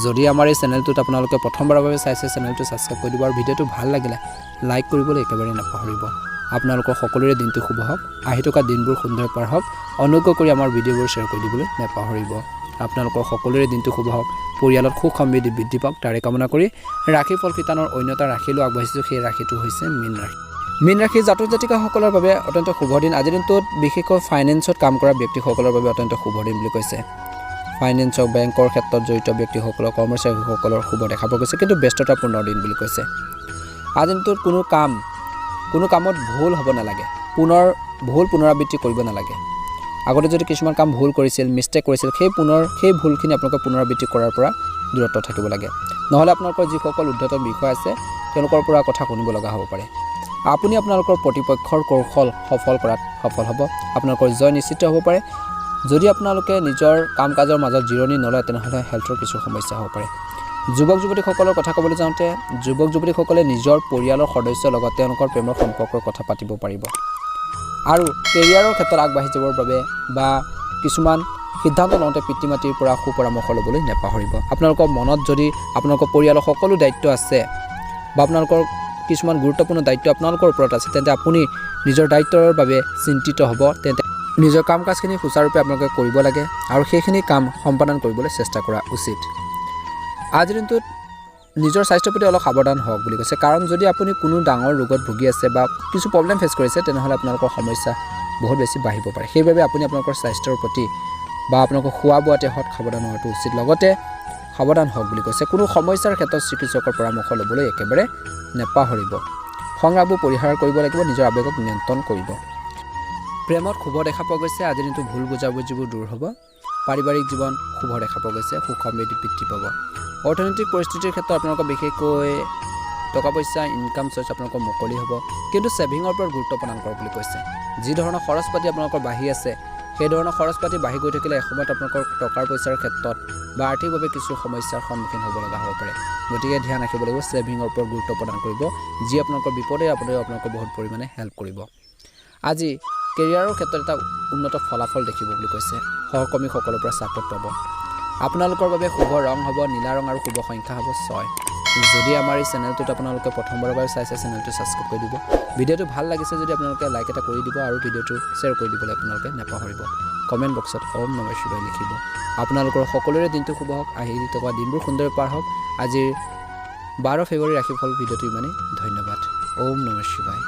যদি আমাৰ এই চেনেলটোত আপোনালোকে প্ৰথমবাৰৰ বাবে চাইছে চেনেলটো সাবস্ক্ৰাইব কৰি দিব আৰু ভিডিঅ'টো ভাল লাগিলে লাইক কৰিবলৈ একেবাৰে নাপাহৰিব আপোনালোকৰ সকলোৰে দিনটো শুভ হওক আহি থকা দিনবোৰ সুন্দৰ পাৰ হওক অনুগ্ৰহ কৰি আমাৰ ভিডিঅ'বোৰ শ্বেয়াৰ কৰি দিবলৈ নাপাহৰিব আপোনালোকৰ সকলোৰে দিনটো শুভ হওক পৰিয়ালত সুখ সমৃদ্ধি বৃদ্ধি পাওক তাৰে কামনা কৰি ৰাশি ফল শিতানৰ অন্যতা ৰাশিলৈ আগবাঢ়িছোঁ সেই ৰাশিটো হৈছে মীন ৰাশি জাতক জাতিকাসকলৰ বাবে অত্যন্ত শুভ দিন আজিৰ দিনটোত বিশেষকৈ ফাইনেন্সত কাম কৰা ব্যক্তিসকলৰ বাবে অত্যন্ত শুভ দিন বুলি কৈছে ফাইনেন্সক বেংকৰ ক্ষেত্ৰত জড়িত ব্যক্তিসকলৰ কৰ্মচাৰীসকলৰ শুভ দেখা পোৱা গৈছে কিন্তু ব্যস্ততাপূৰ্ণ দিন বুলি কৈছে আজিৰ দিনটোত কোনো কামত ভুল হ'ব নালাগে পুনৰাবৃত্তি কৰিব নালাগে আগতে যদি কিছুমান কাম ভুল কৰিছিল মিষ্টেক কৰিছিল সেই ভুলখিনি আপোনালোকে পুনৰাবৃত্তি কৰাৰ পৰা দূৰত্ব থাকিব লাগে নহ'লে আপোনালোকৰ যিসকল উদ্ধত বিষয় আছে তেওঁলোকৰ পৰা কথা শুনিব লগা হ'ব পাৰে আপুনি আপোনালোকৰ প্ৰতিপক্ষৰ কৌশল সফল কৰাত সফল হ'ব আপোনালোকৰ জয় নিশ্চিত হ'ব পাৰে যদি আপোনালোকে নিজৰ কাম কাজৰ মাজত জিৰণি নলয় তেনেহ'লে হেল্থৰ কিছু সমস্যা হ'ব পাৰে যুৱক যুৱতীসকলৰ কথা ক'বলৈ যাওঁতে যুৱক যুৱতীসকলে নিজৰ পৰিয়ালৰ সদস্যৰ লগত তেওঁলোকৰ প্ৰেমৰ সম্পৰ্কৰ কথা পাতিব পাৰিব আৰু কেৰিয়াৰৰ ক্ষেত্ৰত আগবাঢ়ি যাবৰ বাবে বা কিছুমান সিদ্ধান্ত লওঁতে পিতৃ মাতৃৰ পৰা সুপৰামৰ্শ ল'বলৈ নাপাহৰিব আপোনালোকৰ মনত যদি আপোনালোকৰ পৰিয়ালৰ সকলো দায়িত্ব আছে বা আপোনালোকৰ কিছুমান গুৰুত্বপূৰ্ণ দায়িত্ব আপোনালোকৰ ওপৰত আছে তেন্তে আপুনি নিজৰ দায়িত্বৰ বাবে চিন্তিত হ'ব তেন্তে নিজৰ কাম কাজখিনি সুচাৰুৰূপে আপোনালোকে কৰিব লাগে আৰু সেইখিনি কাম সম্পাদন কৰিবলৈ চেষ্টা কৰা উচিত আজিৰ দিনটোত নিজৰ স্বাস্থ্যৰ প্ৰতি অলপ সাৱধান হওক বুলি কৈছে কাৰণ যদি আপুনি কোনো ডাঙৰ ৰোগত ভুগি আছে বা কিছু প্ৰব্লেম ফেচ কৰিছে তেনেহ'লে আপোনালোকৰ সমস্যা বহুত বেছি বাঢ়িব পাৰে সেইবাবে আপুনি আপোনালোকৰ স্বাস্থ্যৰ প্ৰতি বা আপোনালোকৰ খোৱা বোৱাতে হওক সাৱধান হোৱাটো উচিত লগতে সাৱধান হওক বুলি কৈছে কোনো সমস্যাৰ ক্ষেত্ৰত চিকিৎসকৰ পৰামৰ্শ ল'বলৈ একেবাৰে নাপাহৰিব সংগ্ৰামবোৰ পৰিহাৰ কৰিব লাগিব নিজৰ আৱেগক নিয়ন্ত্ৰণ কৰিব প্ৰেমত শুভ দেখা পোৱা গৈছে আজিৰ দিনটো ভুল বুজাবুজিবোৰ দূৰ হ'ব পাৰিবাৰিক জীৱন শুভ দেখা পোৱা গৈছে সুখ সমৃদ্ধি বৃদ্ধি পাব অৰ্থনৈতিক পৰিস্থিতিৰ ক্ষেত্ৰত আপোনালোকৰ বিশেষকৈ টকা পইচা ইনকাম চ'ৰ্চ আপোনালোকৰ মুকলি হ'ব কিন্তু ছেভিঙৰ ওপৰত গুৰুত্ব প্ৰদান কৰক বুলি কৈছে যি ধৰণৰ খৰচ পাতি আপোনালোকৰ বাঢ়ি আছে সেই ধৰণৰ খৰচ পাতি বাঢ়ি গৈ থাকিলে এসময়ত আপোনালোকৰ টকাৰ পইচাৰ ক্ষেত্ৰত বা আৰ্থিকভাৱে কিছু সমস্যাৰ সন্মুখীন হ'ব লগা হ'ব পাৰে গতিকে ধ্যান ৰাখিব লাগিব ছেভিঙৰ ওপৰত গুৰুত্ব প্ৰদান কৰিব যি আপোনালোকৰ বিপদে আপদে আপোনালোকৰ বহুত পৰিমাণে হেল্প কৰিব আজি কেৰিয়াৰৰ ক্ষেত্ৰত এটা উন্নত ফলাফল দেখিব বুলি কৈছে সহকৰ্মীসকলৰ পৰা ছাপোৰ্ট পাব আপোনালোকৰ বাবে শুভ ৰং হ'ব নীলা ৰং আৰু শুভ সংখ্যা হ'ব 6 যদি আমাৰ এই চেনেলটোত আপোনালোকে প্ৰথমবাৰৰ বাবে চাইছে চেনেলটো ছাবস্ক্ৰাইব কৰি দিব ভিডিঅ'টো ভাল লাগিছে যদি আপোনালোকে লাইক এটা কৰি দিব আৰু ভিডিঅ'টো শ্বেয়াৰ কৰি দিবলৈ আপোনালোকে নাপাহৰিব কমেণ্ট বক্সত ওম নমঃ শিৱায় লিখিব আপোনালোকৰ সকলোৰে দিনটো শুভ হওক আহি থকা দিনবোৰ সুন্দৰ পাৰ হওক আজিৰ 12 ফেব্ৰুৱাৰী ৰাশিফল ভিডিঅ'টো ইমানেই ধন্যবাদ ওম নমঃ শিৱায়